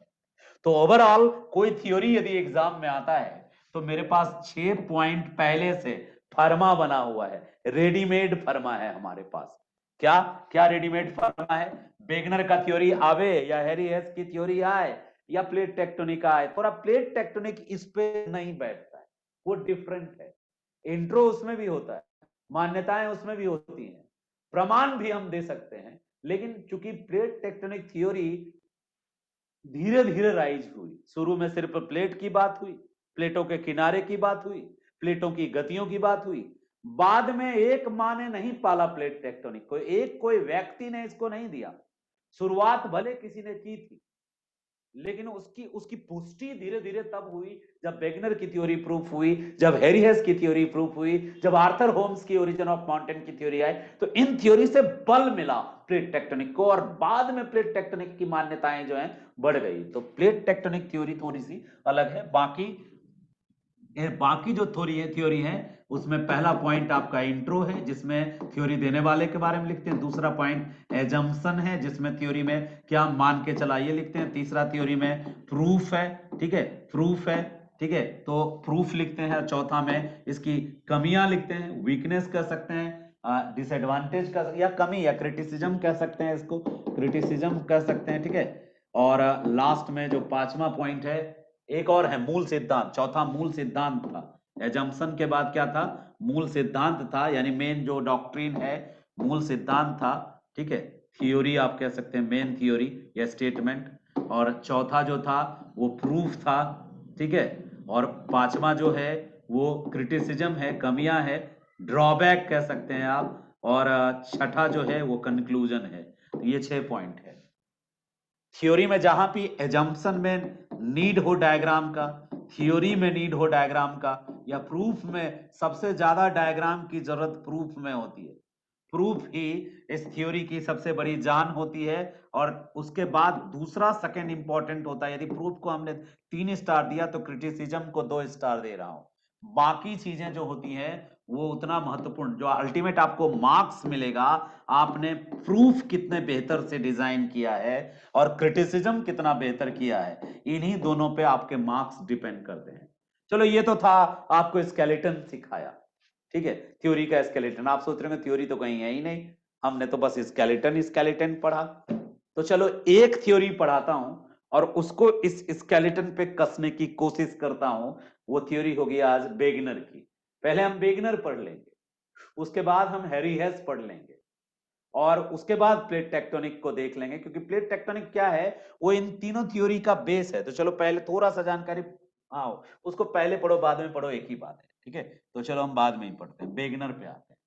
तो ओवरऑल कोई थ्योरी यदि एग्जाम में आता है तो मेरे पास 6 पॉइंट पहले से फर्मा बना हुआ है, रेडीमेड फर्मा है हमारे पास। क्या क्या रेडीमेड फर्मा है? वेगनर का थ्योरी आवे या हैरी हेस की थ्योरी आए या प्लेट टेक्टोनिक आए, थोड़ा प्लेट टेक्टोनिक इस पे नहीं बैठता है, वो डिफरेंट है। इंट्रो उसमें भी होता है, मान्यताएं उसमें भी होती हैं, प्रमाण भी हम दे सकते हैं, लेकिन चूंकि प्लेट टेक्टोनिक थ्योरी धीरे धीरे राइज हुई, शुरू में सिर्फ प्लेट की बात हुई, प्लेटों के किनारे की बात हुई, प्लेटों की गतियों की बात हुई, बाद में एक मां ने नहीं पाला प्लेट टेक्टोनिक को, एक कोई व्यक्ति ने इसको नहीं दिया, शुरुआत भले किसी ने की थी, लेकिन उसकी उसकी पुष्टि धीरे धीरे तब हुई जब वेगनर की थ्योरी प्रूफ हुई, जब हैरी हेस की थ्योरी प्रूफ हुई, जब आर्थर होम्स की ओरिजिन ऑफ माउंटेन की थ्योरी आई, तो इन थ्योरी से बल मिला प्लेट टेक्टोनिक को, और बाद में प्लेट टेक्टोनिक की मान्यताएं जो हैं बढ़ गई। तो प्लेट टेक्टोनिक थ्योरी थोड़ी सी अलग है। बाकी जो थ्योरी है उसमें पहला पॉइंट आपका इंट्रो है, जिसमें थ्योरी देने वाले के बारे में लिखते हैं। दूसरा पॉइंट एजम्पशन है, जिसमें थ्योरी में क्या मान के चला ये लिखते हैं। तीसरा थ्योरी में प्रूफ है, ठीक है, प्रूफ है, ठीक है, तो प्रूफ लिखते हैं। चौथा में इसकी कमियां लिखते हैं, वीकनेस कह सकते हैं, डिसएडवांटेज का या कमी या क्रिटिसिज्म कह सकते हैं, इसको क्रिटिसिज्म कह सकते हैं, ठीक है। और लास्ट में जो पांचवा पॉइंट है, एक और है मूल सिद्धांत, चौथा मूल सिद्धांत था। एजम्पशन के बाद क्या था? मूल सिद्धांत था, यानी मेन जो डॉक्ट्रिन है मूल सिद्धांत था, ठीक है। थ्योरी आप कह सकते हैं, मेन थ्योरी या स्टेटमेंट। और चौथा जो था वो प्रूफ था, ठीक है। और पांचवा जो है वो क्रिटिसिज्म है, कमियां है, ड्रॉबैक कह सकते हैं आप। और छठा जो है वो कंक्लूजन है। तो ये 6 पॉइंट है। थ्योरी में जहां भी एजम्पशन में नीड हो डायग्राम का, थ्योरी में नीड हो डायग्राम का, या प्रूफ में सबसे ज्यादा डायग्राम की जरूरत प्रूफ में होती है। प्रूफ ही इस थ्योरी की सबसे बड़ी जान होती है। और उसके बाद दूसरा सेकंड इंपॉर्टेंट होता है, यदि प्रूफ को हमने 3 स्टार दिया तो क्रिटिसिज्म को 2 स्टार दे रहा हूं। बाकी चीजें जो होती हैं वो उतना महत्वपूर्ण, जो अल्टीमेट आपको मार्क्स मिलेगा, आपने प्रूफ कितने बेहतर से डिजाइन किया है और क्रिटिसिज्म कितना बेहतर किया है, इन्हीं दोनों पे आपके मार्क्स डिपेंड करते हैं। चलो, ये तो था, आपको स्केलेटन सिखाया, ठीक है, थ्योरी का स्केलेटन। आप सोच रहे हो थ्योरी तो कहीं है ही नहीं, हमने तो बस स्केलेटन स्केलेटन पढ़ा। तो चलो एक थ्योरी पढ़ाता हूं और उसको इस स्केलेटन पे कसने की कोशिश करता हूं। वो थ्योरी होगी आज वेगनर की। पहले हम वेगनर पढ़ लेंगे, उसके बाद हम हैरी हेस पढ़ लेंगे, और उसके बाद प्लेट टेक्टोनिक को देख लेंगे, क्योंकि प्लेट टेक्टोनिक क्या है, वो इन तीनों थ्योरी का बेस है। तो चलो पहले थोड़ा सा जानकारी, हाँ, उसको पहले पढ़ो बाद में पढ़ो, एक ही बात है, ठीक है। तो चलो हम बाद में ही पढ़ते हैं, वेगनर पे आते हैं।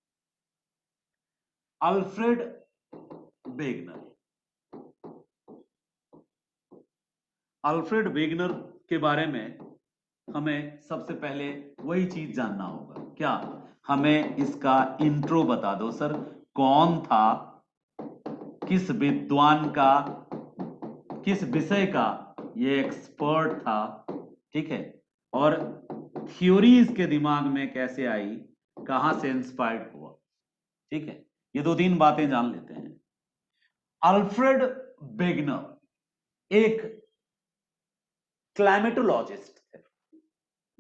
Alfred Wegener. अल्फ्रेड वेगनर के बारे में हमें सबसे पहले वही चीज जानना होगा, क्या? हमें इसका इंट्रो बता दो सर, कौन था, किस विद्वान का, किस विषय का ये एक्सपर्ट था, ठीक है, और थ्योरी इसके दिमाग में कैसे आई, कहां से इंस्पायर्ड हुआ, ठीक है। ये 2-3 बातें जान लेते हैं। अल्फ्रेड वेगनर एक क्लाइमेटोलॉजिस्ट थे,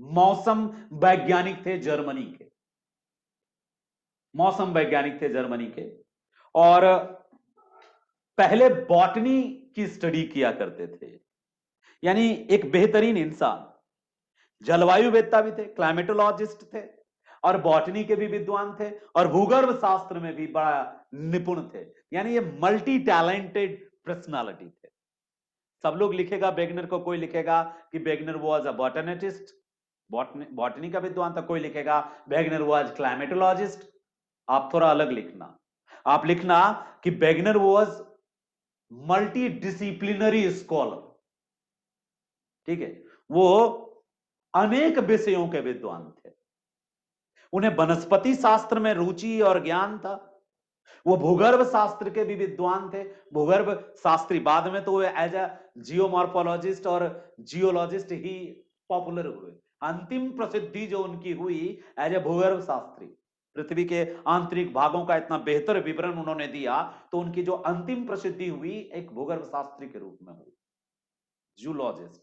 मौसम वैज्ञानिक थे जर्मनी के, मौसम वैज्ञानिक थे जर्मनी के, और पहले बॉटनी की स्टडी किया करते थे, यानी एक बेहतरीन इंसान, जलवायुवेत्ता भी थे, क्लाइमेटोलॉजिस्ट थे, और बॉटनी के भी विद्वान थे, और भूगर्भ शास्त्र में भी बड़ा निपुण थे, यानी ये मल्टी टैलेंटेड पर्सनालिटी थे। सब लोग लिखेगा वेगनर को, कोई लिखेगा कि Wegener was a botanist, botany का विद्वान था, कोई लिखेगा वेगनर वाज क्लाइमेटोलॉजिस्ट। आप थोड़ा अलग लिखना, आप लिखना कि Wegener was multidisciplinary scholar, ठीक है। वो अनेक विषयों के विद्वान थे, उन्हें वनस्पति शास्त्र में रुचि और ज्ञान था, वो भूगर्भ शास्त्र के भी विद्वान थे। भूगर्भ शास्त्री बाद में तो एज अ जियोमॉर्फोलॉजिस्ट और जियोलॉजिस्ट ही पॉपुलर हुए। अंतिम प्रसिद्धि जो उनकी हुई एज ए भूगर्भ शास्त्री, पृथ्वी के आंतरिक भागों का इतना बेहतर विवरण उन्होंने दिया, तो उनकी जो अंतिम प्रसिद्धि हुई एक भूगर्भ शास्त्री के रूप में हुई। जूलॉजिस्ट,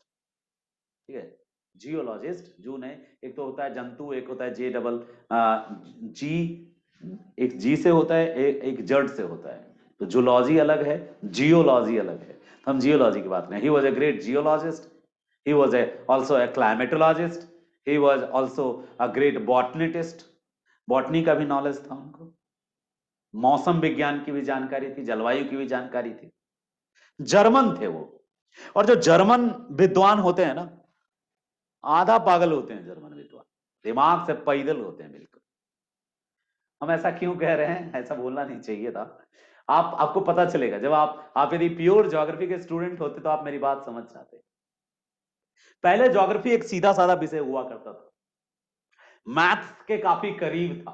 ठीक है, जियोलॉजिस्ट, जू ने, एक तो होता है जंतु, एक होता है जे डबल जी, एक जी से होता है, एक जड़ से होता है। तो जूलॉजी अलग है, जियोलॉजी अलग है। तो हम जियोलॉजी की बात करें। He was a great geologist, he was a also a climatologist, he was also a great botanist. Botany का भी नॉलेज था उनको, मौसम विज्ञान की भी जानकारी थी, जलवायु की भी जानकारी थी। जर्मन थे वो। और जो जर्मन विद्वान होते हैं ना, आधा पागल होते हैं जर्मन विद्वान, दिमाग से पैदल होते हैं बिल्कुल। हम ऐसा क्यों कह रहे हैं, ऐसा बोलना नहीं चाहिए था। आपको पता चलेगा जब आप यदि प्योर ज्योग्राफी के स्टूडेंट होते तो आप मेरी बात समझ जाते। पहले ज्योग्राफी एक सीधा साधा विषय हुआ करता था, मैथ्स के काफी करीब था,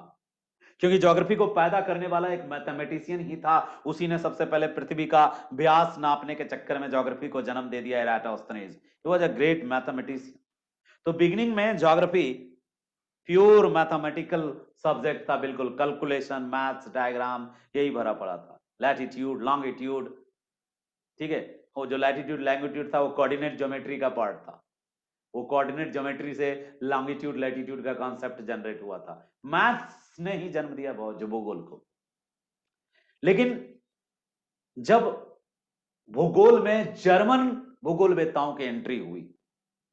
क्योंकि ज्योग्राफी को पैदा करने वाला एक मैथमेटिशियन ही था। उसी ने सबसे पहले पृथ्वी का व्यास नापने के चक्कर में ज्योग्राफी को जन्म दे दिया, Eratosthenes. He was a great mathematician. तो बिगिनिंग में ज्योग्राफी प्योर मैथमेटिकल सब्जेक्ट था, बिल्कुल कैलकुलेशन, मैथ्स, डायग्राम, यही भरा पड़ा था। लैटिट्यूड, लॉन्गिट्यूड, ठीक है, वो जो लैटिट्यूड लैंगिट्यूड था वो कोऑर्डिनेट ज्योमेट्री का पार्ट था। वो कोऑर्डिनेट ज्योमेट्री से लॉन्गिट्यूड लैटिट्यूड का कॉन्सेप्ट जनरेट हुआ था। मैथ्स ने ही जन्म दिया बहुत भूगोल को। लेकिन जब भूगोल में जर्मन भूगोलवेत्ताओं की एंट्री हुई,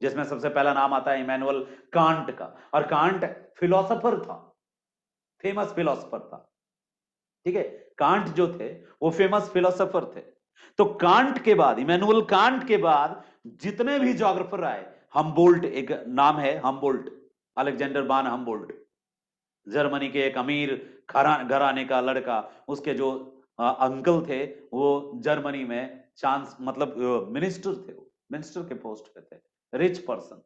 जिसमें सबसे पहला नाम आता है इमैनुअल कांट का, और कांट फिलोसोफर था, फेमस फिलोसोफर था, ठीक है। कांट जो थे वो फेमस फिलोसोफर थे। तो कांट के बाद, इमैनुअल कांट के बाद जितने भी ज्योग्राफर आए, हमबोल्ट एक नाम है, हमबोल्ट, अलेक्जेंडर बान हमबोल्ट, जर्मनी के एक अमीर घराने का लड़का, उसके जो अंकल थे वो जर्मनी में चांस मतलब मिनिस्टर थे, वो मिनिस्टर के पोस्ट पे थे, रिच पर्सन।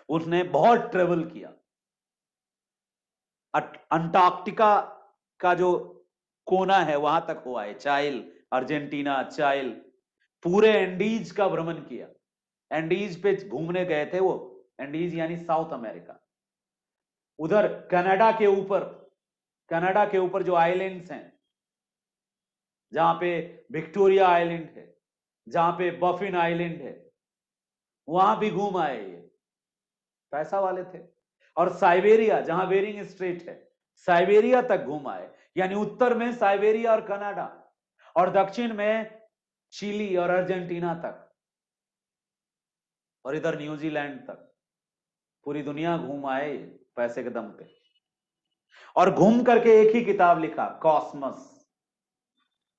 उसने बहुत ट्रेवल किया, अंटार्कटिका का जो कोना है वहां तक हुआ है, चाइल, अर्जेंटीना, चाइल, पूरे एंडीज का भ्रमण किया। एंडीज पे घूमने गए थे वो, एंडीज यानी साउथ अमेरिका। उधर कनाडा के ऊपर, कनाडा के ऊपर जो आइलैंड्स हैं, जहां पे विक्टोरिया आइलैंड है, जहां पे बफिन आइलैंड है, वहां भी घूम आए ये, पैसा वाले थे। और साइबेरिया, जहां बेरिंग स्ट्रेट है, साइबेरिया तक घूम आए। यानी उत्तर में साइबेरिया और कनाडा, और दक्षिण में चिली और अर्जेंटीना तक, और इधर न्यूजीलैंड तक, पूरी दुनिया घूम आए पैसे के दम पे। और घूम करके एक ही किताब लिखा, कॉस्मस।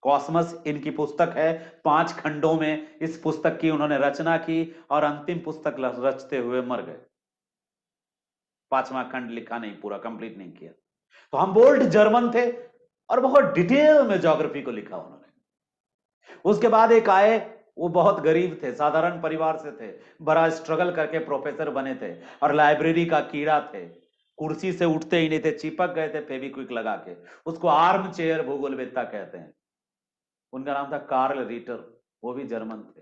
कॉस्मस इनकी पुस्तक है, 5 खंडों में इस पुस्तक की उन्होंने रचना की, और अंतिम पुस्तक रचते हुए मर गए। 5वां खंड लिखा नहीं, पूरा कंप्लीट नहीं किया। तो हम बोल्ट जर्मन थे, और बहुत डिटेल में ज्योग्राफी को लिखा उन्होंने। उसके बाद एक आए, वो बहुत गरीब थे, साधारण परिवार से थे, बड़ा स्ट्रगल करके प्रोफेसर बने थे, और लाइब्रेरी का कीड़ा थे, कुर्सी से उठते ही नहीं थे, चिपक गए थे फेविक्विक लगा के। उसको आर्म चेयर भूगोलवेत्ता कहते हैं। उनका नाम था कार्ल रीटर, वो भी जर्मन थे।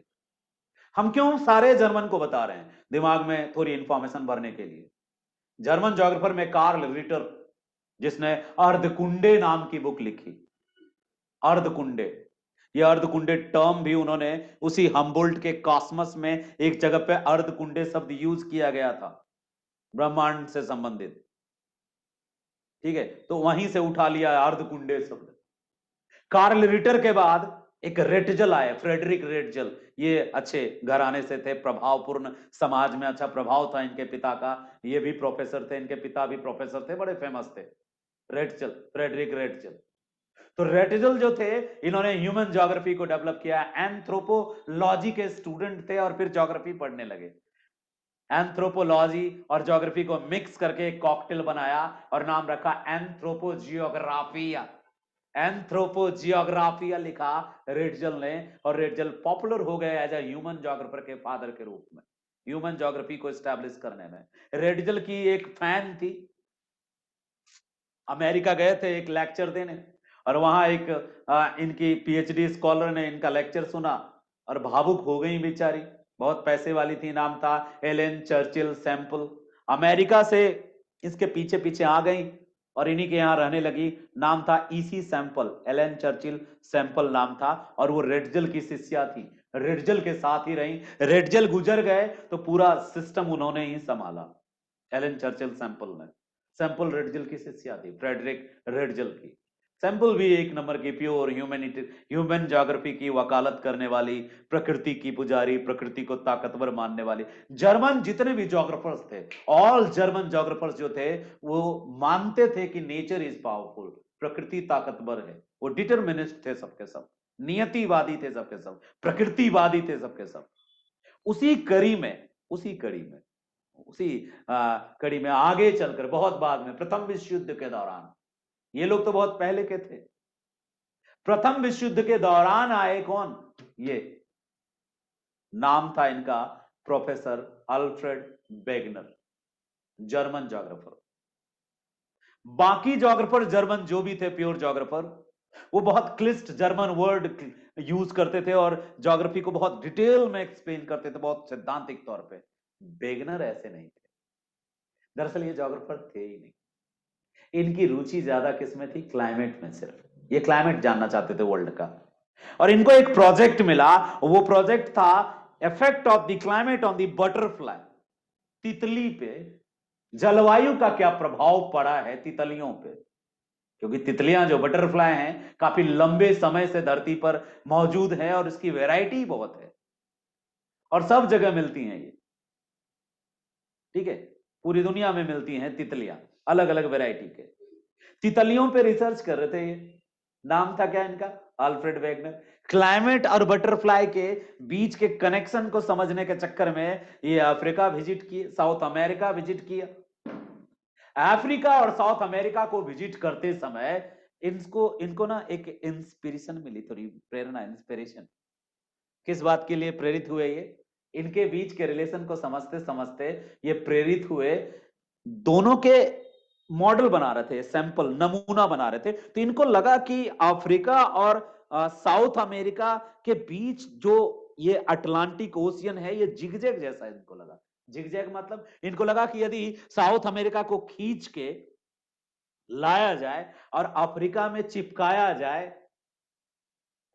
हम क्यों सारे जर्मन को बता रहे हैं, दिमाग में थोड़ी इंफॉर्मेशन भरने के लिए। जर्मन ज्योग्राफर में कार्ल रीटर, जिसने अर्धकुंडे नाम की बुक लिखी, अर्धकुंडे। ये अर्धकुंडे टर्म भी उन्होंने उसी हम्बोल्ट के कॉस्मस में एक जगह पे अर्धकुंडे शब्द यूज किया गया था, ब्रह्मांड से संबंधित, ठीक है, तो वहीं से उठा लिया अर्धकुंडे शब्द। कार्ल रिटर के बाद एक रेटजल आए, फ्रेडरिक रेटजल। ये अच्छे घराने से थे, प्रभावपूर्ण, समाज में अच्छा प्रभाव था इनके पिता का, ये भी प्रोफेसर थे, इनके पिता भी प्रोफेसर थे, बड़े फेमस थे, रेटजल, फ्रेडरिक रेटजल। तो रेटजल जो थे, इन्होंने ह्यूमन ज्योग्राफी को डेवलप किया। एंथ्रोपोलॉजी के स्टूडेंट थे और फिर ज्योग्राफी पढ़ने लगे। एंथ्रोपोलॉजी और ज्योग्राफी को मिक्स करके एक कॉकटेल बनाया और नाम रखा एंथ्रोपोजियोग्राफिया। एंथ्रोपोजियोग्राफिया लिखा रेटजल ने, और रेटजल पॉपुलर हो गए एज ए ह्यूमन ज्योग्राफर के फादर के रूप में, ह्यूमन ज्योग्राफी को एस्टैब्लिश करने में। रेटजल की एक फैन थी, अमेरिका गए थे एक लेक्चर देने, और वहां एक इनकी पीएचडी स्कॉलर ने इनका लेक्चर सुना और भावुक हो गई बेचारी, बहुत पैसे वाली थी, नाम था एलेन चर्चिल सैंपल। अमेरिका से इसके पीछे पीछे आ गई और इन्हीं के यहाँ रहने लगी। नाम था E C Semple, Ellen Churchill Semple नाम था, और वो रेडजल की शिष्या थी, रेडजल के साथ ही रही। रेडजल गुजर गए तो पूरा सिस्टम उन्होंने ही संभाला, एलेन चर्चिल सैंपल ने। सैंपल रेडजल की शिष्या थी, फ्रेडरिक रेडजल की। सैंपल भी एक नंबर की प्योर ह्यूमैनिटी, ह्यूमन ज्योग्राफी की वकालत करने वाली, प्रकृति की पुजारी, प्रकृति को ताकतवर मानने वाली। जर्मन जितने भी ज्योग्राफर्स थे, ऑल जर्मन ज्योग्राफर्स जो थे, वो मानते थे कि नेचर इज पावरफुल, प्रकृति ताकतवर है। वो डिटरमिनिस्ट थे सबके सब, नियतिवादी थे सबके सब, प्रकृतिवादी थे सबके सब। उसी कड़ी में उसी कड़ी में उसी कड़ी में आगे चलकर बहुत बाद में, प्रथम विश्व युद्ध के दौरान, ये लोग तो बहुत पहले के थे, प्रथम विश्व युद्ध के दौरान आए कौन, ये नाम था इनका professor Alfred Wegener, German geographer. बाकी ज्योग्राफर जर्मन जो भी थे प्योर ज्योग्राफर, वो बहुत क्लिष्ट जर्मन वर्ड यूज करते थे और ज्योग्राफी को बहुत डिटेल में एक्सप्लेन करते थे, बहुत सैद्धांतिक तौर पे। वेगनर ऐसे नहीं थे, दरअसल ये ज्योग्राफर थे ही नहीं। इनकी रुचि ज्यादा किसमें थी, क्लाइमेट में। सिर्फ ये क्लाइमेट जानना चाहते थे वर्ल्ड का। और इनको एक प्रोजेक्ट मिला, वो प्रोजेक्ट था effect of the climate on the butterfly, तितली पे जलवायु का क्या प्रभाव पड़ा है तितलियों पे। क्योंकि तितलियां जो बटरफ्लाई हैं काफी लंबे समय से धरती पर मौजूद है और इसकी वैरायटी बहुत है और सब जगह मिलती हैं ये, ठीक है, पूरी दुनिया में मिलती हैं तितलियां, अलग अलग वैरायटी के। तितलियों पे रिसर्च कर रहे थे ये, नाम था क्या इनका, अल्फ्रेड वेगनर। क्लाइमेट और बटरफ्लाई के बीच के कनेक्शन को समझने के चक्कर में ये अफ्रीका विजिट किए, साउथ अमेरिका विजिट किया। अफ्रीका और साउथ अमेरिका को विजिट करते समय इनको इनको ना एक इंस्पिरेशन मिली, थोड़ी प्रेरणा, इंस्पिरेशन। किस बात के लिए प्रेरित हुए ये, इनके बीच के रिलेशन को समझते समझते ये प्रेरित हुए, दोनों के मॉडल बना रहे थे, सैंपल नमूना बना रहे थे। तो इनको लगा कि अफ्रीका और साउथ अमेरिका के बीच जो ये अटलांटिक ओशियन है, ये जिगजैग जैसा इनको लगा। जिगजैग मतलब इनको लगा कि यदि साउथ अमेरिका को खींच के लाया जाए और अफ्रीका में चिपकाया जाए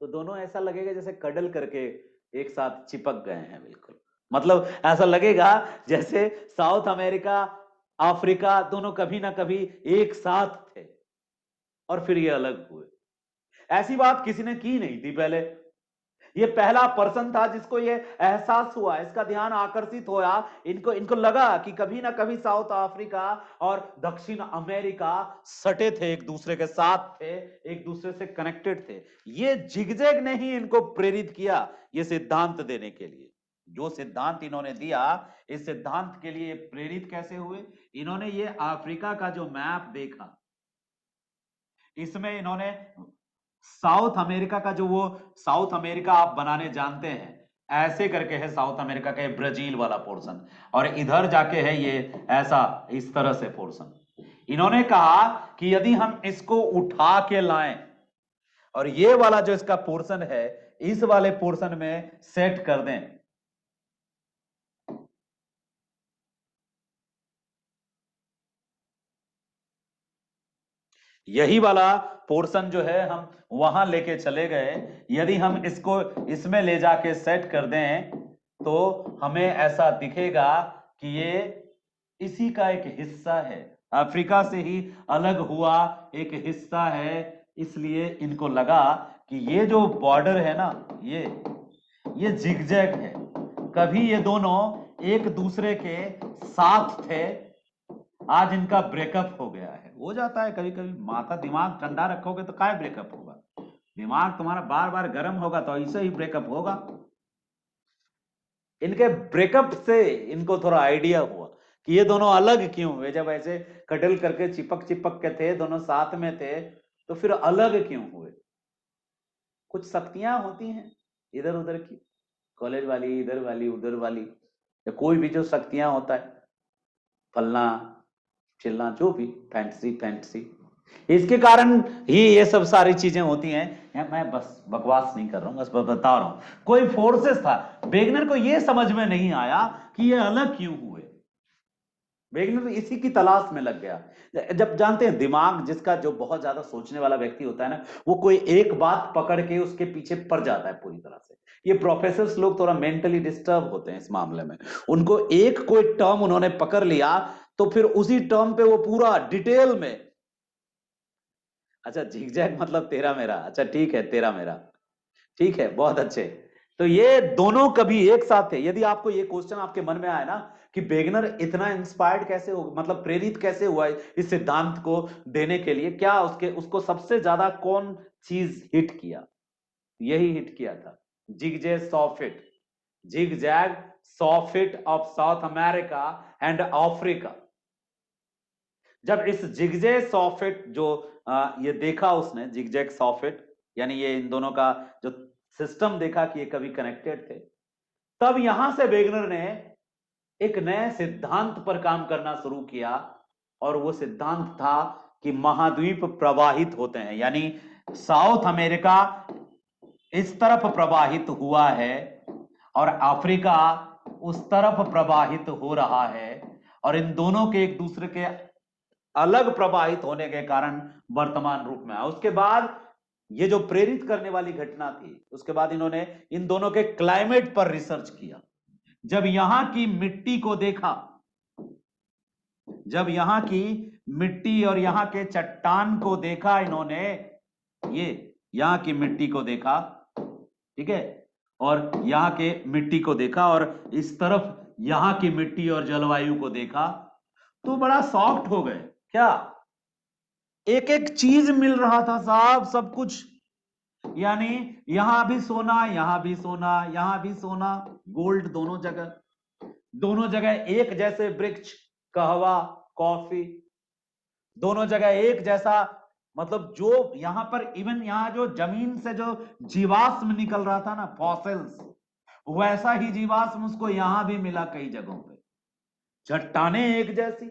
तो दोनों ऐसा लगेगा जैसे कडल करके एक साथ चिपक गए हैं, बिल्कुल। मतलब ऐसा लगेगा जैसे साउथ अमेरिका अफ्रीका दोनों कभी ना कभी एक साथ थे और फिर ये अलग हुए। ऐसी बात किसी ने की नहीं थी पहले। ये पहला पर्सन था जिसको ये एहसास हुआ, इसका ध्यान आकर्षित होया, इनको इनको लगा कि कभी ना कभी साउथ अफ्रीका और दक्षिण अमेरिका सटे थे, एक दूसरे के साथ थे, एक दूसरे से कनेक्टेड थे। ये जिगजैग ने ही इनको प्रेरित किया ये सिद्धांत देने के लिए। जो सिद्धांत इन्होंने दिया, इस सिद्धांत के लिए प्रेरित कैसे हुए, इन्होंने ये अफ्रीका का जो मैप देखा, इसमें इन्होंने साउथ अमेरिका का जो वो साउथ अमेरिका आप बनाने जानते हैं, ऐसे करके है साउथ अमेरिका का ब्राजील वाला पोर्शन, और इधर जाके है ये ऐसा, इस तरह से पोर्शन। इन्होंने कहा कि यदि हम इसको उठा के लाएं और ये वाला जो इसका पोर्शन है, इस वाले पोर्शन में सेट कर दें, यही वाला पोर्शन जो है हम वहां लेके चले गए, यदि हम इसको इसमें ले जाके सेट कर दें तो हमें ऐसा दिखेगा कि ये इसी का एक हिस्सा है, अफ्रीका से ही अलग हुआ एक हिस्सा है। इसलिए इनको लगा कि ये जो बॉर्डर है ना, ये जिगजैग है, कभी ये दोनों एक दूसरे के साथ थे, आज इनका ब्रेकअप हो गया है। हो जाता है कभी कभी, माथा दिमाग ठंडा रखोगे तो क्या ब्रेकअप होगा, दिमाग तुम्हारा बार बार गर्म होगा तो ऐसे ही ब्रेकअप होगा। इनके ब्रेकअप से इनको थोड़ा आइडिया हुआ कि ये दोनों अलग क्यों हुए, जब ऐसे कटल करके चिपक चिपक के थे, दोनों साथ में थे, तो फिर अलग क्यों हुए। कुछ शक्तियां होती हैं इधर उधर की, कॉलेज वाली, इधर वाली, उधर वाली, या कोई भी जो शक्तियां होता है, फलना चिल्ला, जो भी फैंटेसी फैंटेसी, इसके कारण ही ये सब सारी चीजें होती हैं। मैं बस बकवास नहीं कर रहा हूं, बस बता रहा हूं कोई फोर्सेस था। वेगनर को ये समझ में नहीं आया कि ये अलग क्यों हुए। वेगनर इसी की तलाश में लग गया। जब जानते हैं दिमाग जिसका जो बहुत ज्यादा सोचने वाला व्यक्ति होता है ना, वो कोई एक बात पकड़ के उसके पीछे पड़ जाता है पूरी तरह से। ये प्रोफेसर्स लोग थोड़ा मेंटली डिस्टर्ब होते हैं इस मामले में। उनको एक कोई टर्म उन्होंने पकड़ लिया तो फिर उसी टर्म पे वो पूरा डिटेल में। अच्छा झिगजैग मतलब तेरा मेरा, अच्छा ठीक है तेरा मेरा, ठीक है बहुत अच्छे। तो ये दोनों कभी एक साथ थे। यदि आपको ये क्वेश्चन आपके मन में आया ना कि वेगनर इतना इंस्पायर्ड कैसे हो, मतलब प्रेरित कैसे हुआ इस सिद्धांत को देने के लिए, क्या उसके उसको सबसे ज्यादा कौन चीज हिट किया? यही हिट किया था, jigsaw fit, zigzag fit of South America and Africa. जब इस जिगजे सॉफिट जो ये देखा उसने, जिगजैग सॉफिट यानी ये इन दोनों का जो सिस्टम देखा कि ये कभी कनेक्टेड थे, तब यहां से वेगनर ने एक नए सिद्धांत पर काम करना शुरू किया। और वो सिद्धांत था कि महाद्वीप प्रवाहित होते हैं, यानी साउथ अमेरिका इस तरफ प्रवाहित हुआ है और अफ्रीका उस तरफ प्रवाहित हो रहा है। और इन दोनों के एक दूसरे के अलग प्रवाहित होने के कारण वर्तमान रूप में आया। उसके बाद ये जो प्रेरित करने वाली घटना थी, उसके बाद इन्होंने इन दोनों के क्लाइमेट पर रिसर्च किया। जब यहां की मिट्टी को देखा, जब यहां की मिट्टी और यहां के चट्टान को देखा इन्होंने, ये यहां की मिट्टी को देखा, ठीक है, और यहां के मिट्टी को देखा और इस तरफ यहां की मिट्टी और जलवायु को देखा, तो बड़ा सॉफ्ट हो गए। क्या एक एक चीज मिल रहा था साहब, सब कुछ। यानी यहां भी सोना, यहां भी सोना, यहां भी सोना, गोल्ड दोनों जगह एक जैसे वृक्ष, कहवा, कॉफी, दोनों जगह एक जैसा। मतलब जो यहां पर इवन यहां जो जमीन से जो जीवाश्म निकल रहा था ना, फॉसिल्स, वैसा ही जीवाश्म उसको यहां भी मिला कई जगहों पे। चट्टाने एक जैसी,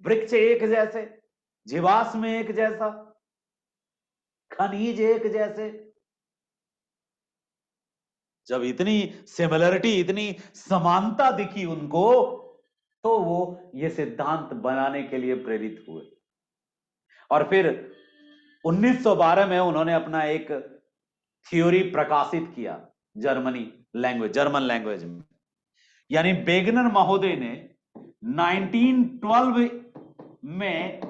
वृक्ष एक जैसे, जीवाश्म एक जैसा, खनिज एक जैसे। जब इतनी सिमिलरिटी, इतनी समानता दिखी उनको, तो वो ये सिद्धांत बनाने के लिए प्रेरित हुए। और फिर 1912 में उन्होंने अपना एक थ्योरी प्रकाशित किया जर्मन लैंग्वेज में। यानी वेगनर महोदय ने 1912 में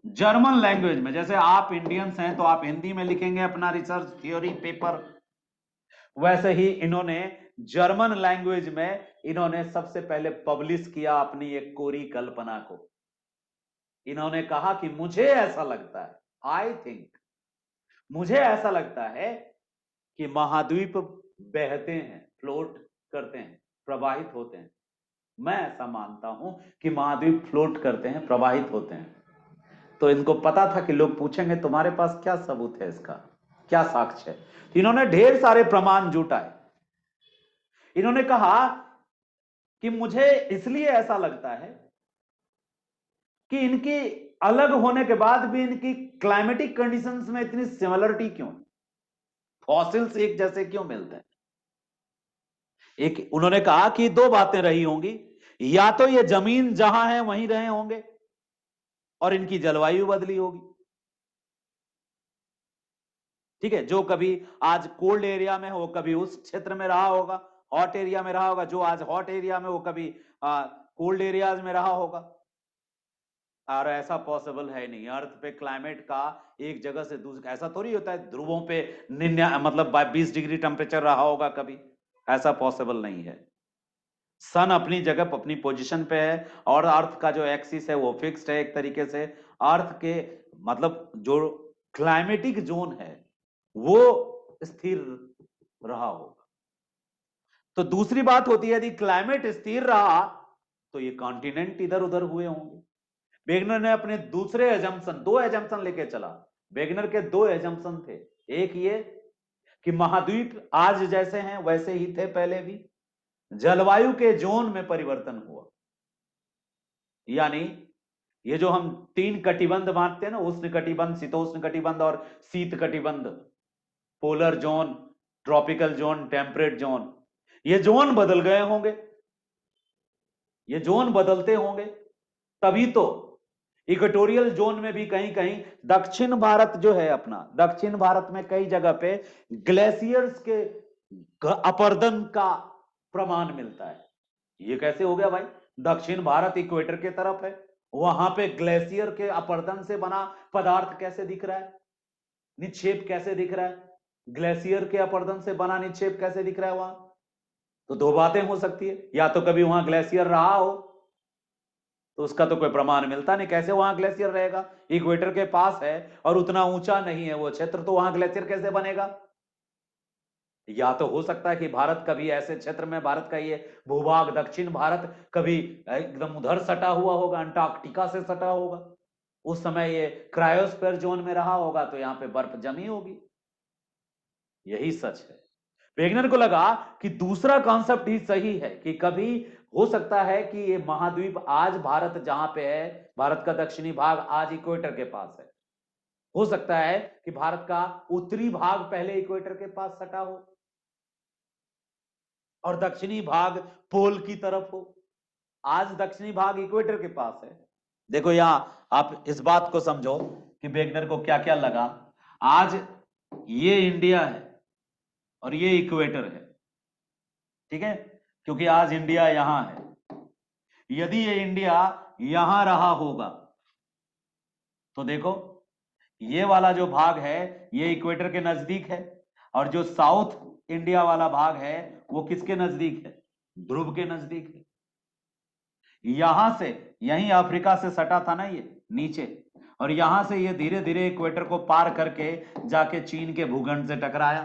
जर्मन लैंग्वेज में, जैसे आप इंडियंस हैं तो आप हिंदी में लिखेंगे अपना रिसर्च थ्योरी पेपर, वैसे ही इन्होंने जर्मन लैंग्वेज में इन्होंने सबसे पहले पब्लिश किया अपनी एक कोरी कल्पना को। इन्होंने कहा कि मुझे ऐसा लगता है, आई थिंक, मुझे ऐसा लगता है कि महाद्वीप बहते हैं, फ्लोट करते हैं, प्रवाहित होते हैं। मैं ऐसा मानता हूं कि महाद्वीप फ्लोट करते हैं, प्रवाहित होते हैं। तो इनको पता था कि लोग पूछेंगे तुम्हारे पास क्या सबूत है, इसका क्या साक्ष्य है। तो इन्होंने ढेर सारे प्रमाण जुटाए। इन्होंने कहा कि मुझे इसलिए ऐसा लगता है कि इनकी अलग होने के बाद भी इनकी क्लाइमेटिक कंडीशंस में इतनी सिमिलरिटी क्यों, फॉसिल्स एक जैसे क्यों मिलते हैं। एक उन्होंने कहा कि दो बातें रही होंगी, या तो ये जमीन जहां है वहीं रहे होंगे और इनकी जलवायु बदली होगी। ठीक है, जो कभी आज कोल्ड एरिया में हो कभी उस क्षेत्र में रहा होगा, हॉट एरिया में रहा होगा, जो आज हॉट एरिया में वो कभी कोल्ड एरियाज में रहा होगा। और ऐसा पॉसिबल है नहीं, अर्थ पे क्लाइमेट का एक जगह से दूसरी, ऐसा थोड़ी होता है ध्रुवों पे 20 डिग्री टेम्परेचर रहा होगा कभी, ऐसा पॉसिबल नहीं है। सन अपनी जगह अपनी पोजीशन पे है और अर्थ का जो एक्सिस है वो फिक्स्ड है एक तरीके से। अर्थ के मतलब जो क्लाइमेटिक जोन है वो स्थिर रहा होगा। तो दूसरी बात होती है यदि क्लाइमेट स्थिर रहा तो ये कॉन्टिनेंट इधर उधर हुए होंगे। वेगनर ने अपने दूसरे एजम्पशन, दो एजम्पशन लेके चला। वेगनर के दो एजम्पशन थे, एक ये कि महाद्वीप आज जैसे हैं वैसे ही थे पहले भी, जलवायु के जोन में परिवर्तन हुआ, यानी ये जो हम तीन कटिबंध बांटते हैं ना, उष्ण कटिबंध, शीतोष्ण कटिबंध और शीत कटिबंध, polar zone, tropical zone, temperate zone, ये जोन बदल गए होंगे, ये जोन बदलते होंगे, तभी तो इक्वेटोरियल जोन में भी कहीं कहीं, दक्षिण भारत जो है अपना, दक्षिण भारत में कई जगह पे ग्लेशियर्स के अपरदन का प्रमाण मिलता है। ये कैसे हो गया भाई? दक्षिण भारत इक्वेटर के तरफ है, वहां पे ग्लेशियर के अपरदन से बना पदार्थ कैसे दिख रहा है, निक्षेप कैसे दिख रहा है, ग्लेशियर के अपरदन से बना निक्षेप कैसे दिख रहा है वहां? तो दो बातें हो सकती है, या तो कभी वहां ग्लेशियर रहा हो, तो उसका तो कोई प्रमाण मिलता नहीं, कैसे वहां ग्लेशियर रहेगा? इक्वेटर के पास है और उतना ऊंचा नहीं है वो क्षेत्र, तो वहां ग्लेशियर कैसे बनेगा? या तो हो सकता है कि भारत कभी ऐसे क्षेत्र में, भारत का ये भूभाग दक्षिण भारत कभी एकदम उधर सटा हुआ होगा, अंटार्कटिका से सटा होगा, उस समय ये क्रायोस्फीयर जोन में रहा होगा, तो यहाँ पे बर्फ जमी होगी। यही सच है। वेगनर को लगा कि दूसरा कॉन्सेप्ट ही सही है, कि कभी हो सकता है कि ये महाद्वीप आज भारत जहां पे है, भारत का दक्षिणी भाग आज इक्वेटर के पास है, हो सकता है कि भारत का उत्तरी भाग पहले इक्वेटर के पास सटा हो और दक्षिणी भाग पोल की तरफ हो। आज दक्षिणी भाग इक्वेटर के पास है। देखो यहां आप इस बात को समझो कि वेगनर को क्या क्या लगा। आज ये इंडिया है और ये इक्वेटर है, ठीक है, क्योंकि आज इंडिया यहां है। यदि ये इंडिया यहां रहा होगा तो देखो, ये वाला जो भाग है ये इक्वेटर के नजदीक है, और जो साउथ इंडिया वाला भाग है वो किसके नजदीक है? ध्रुव के नजदीक है। यहां से, यहीं अफ्रीका से सटा था ना ये नीचे, और यहां से ये धीरे धीरे इक्वेटर को पार करके जाके चीन के भूखंड से टकराया।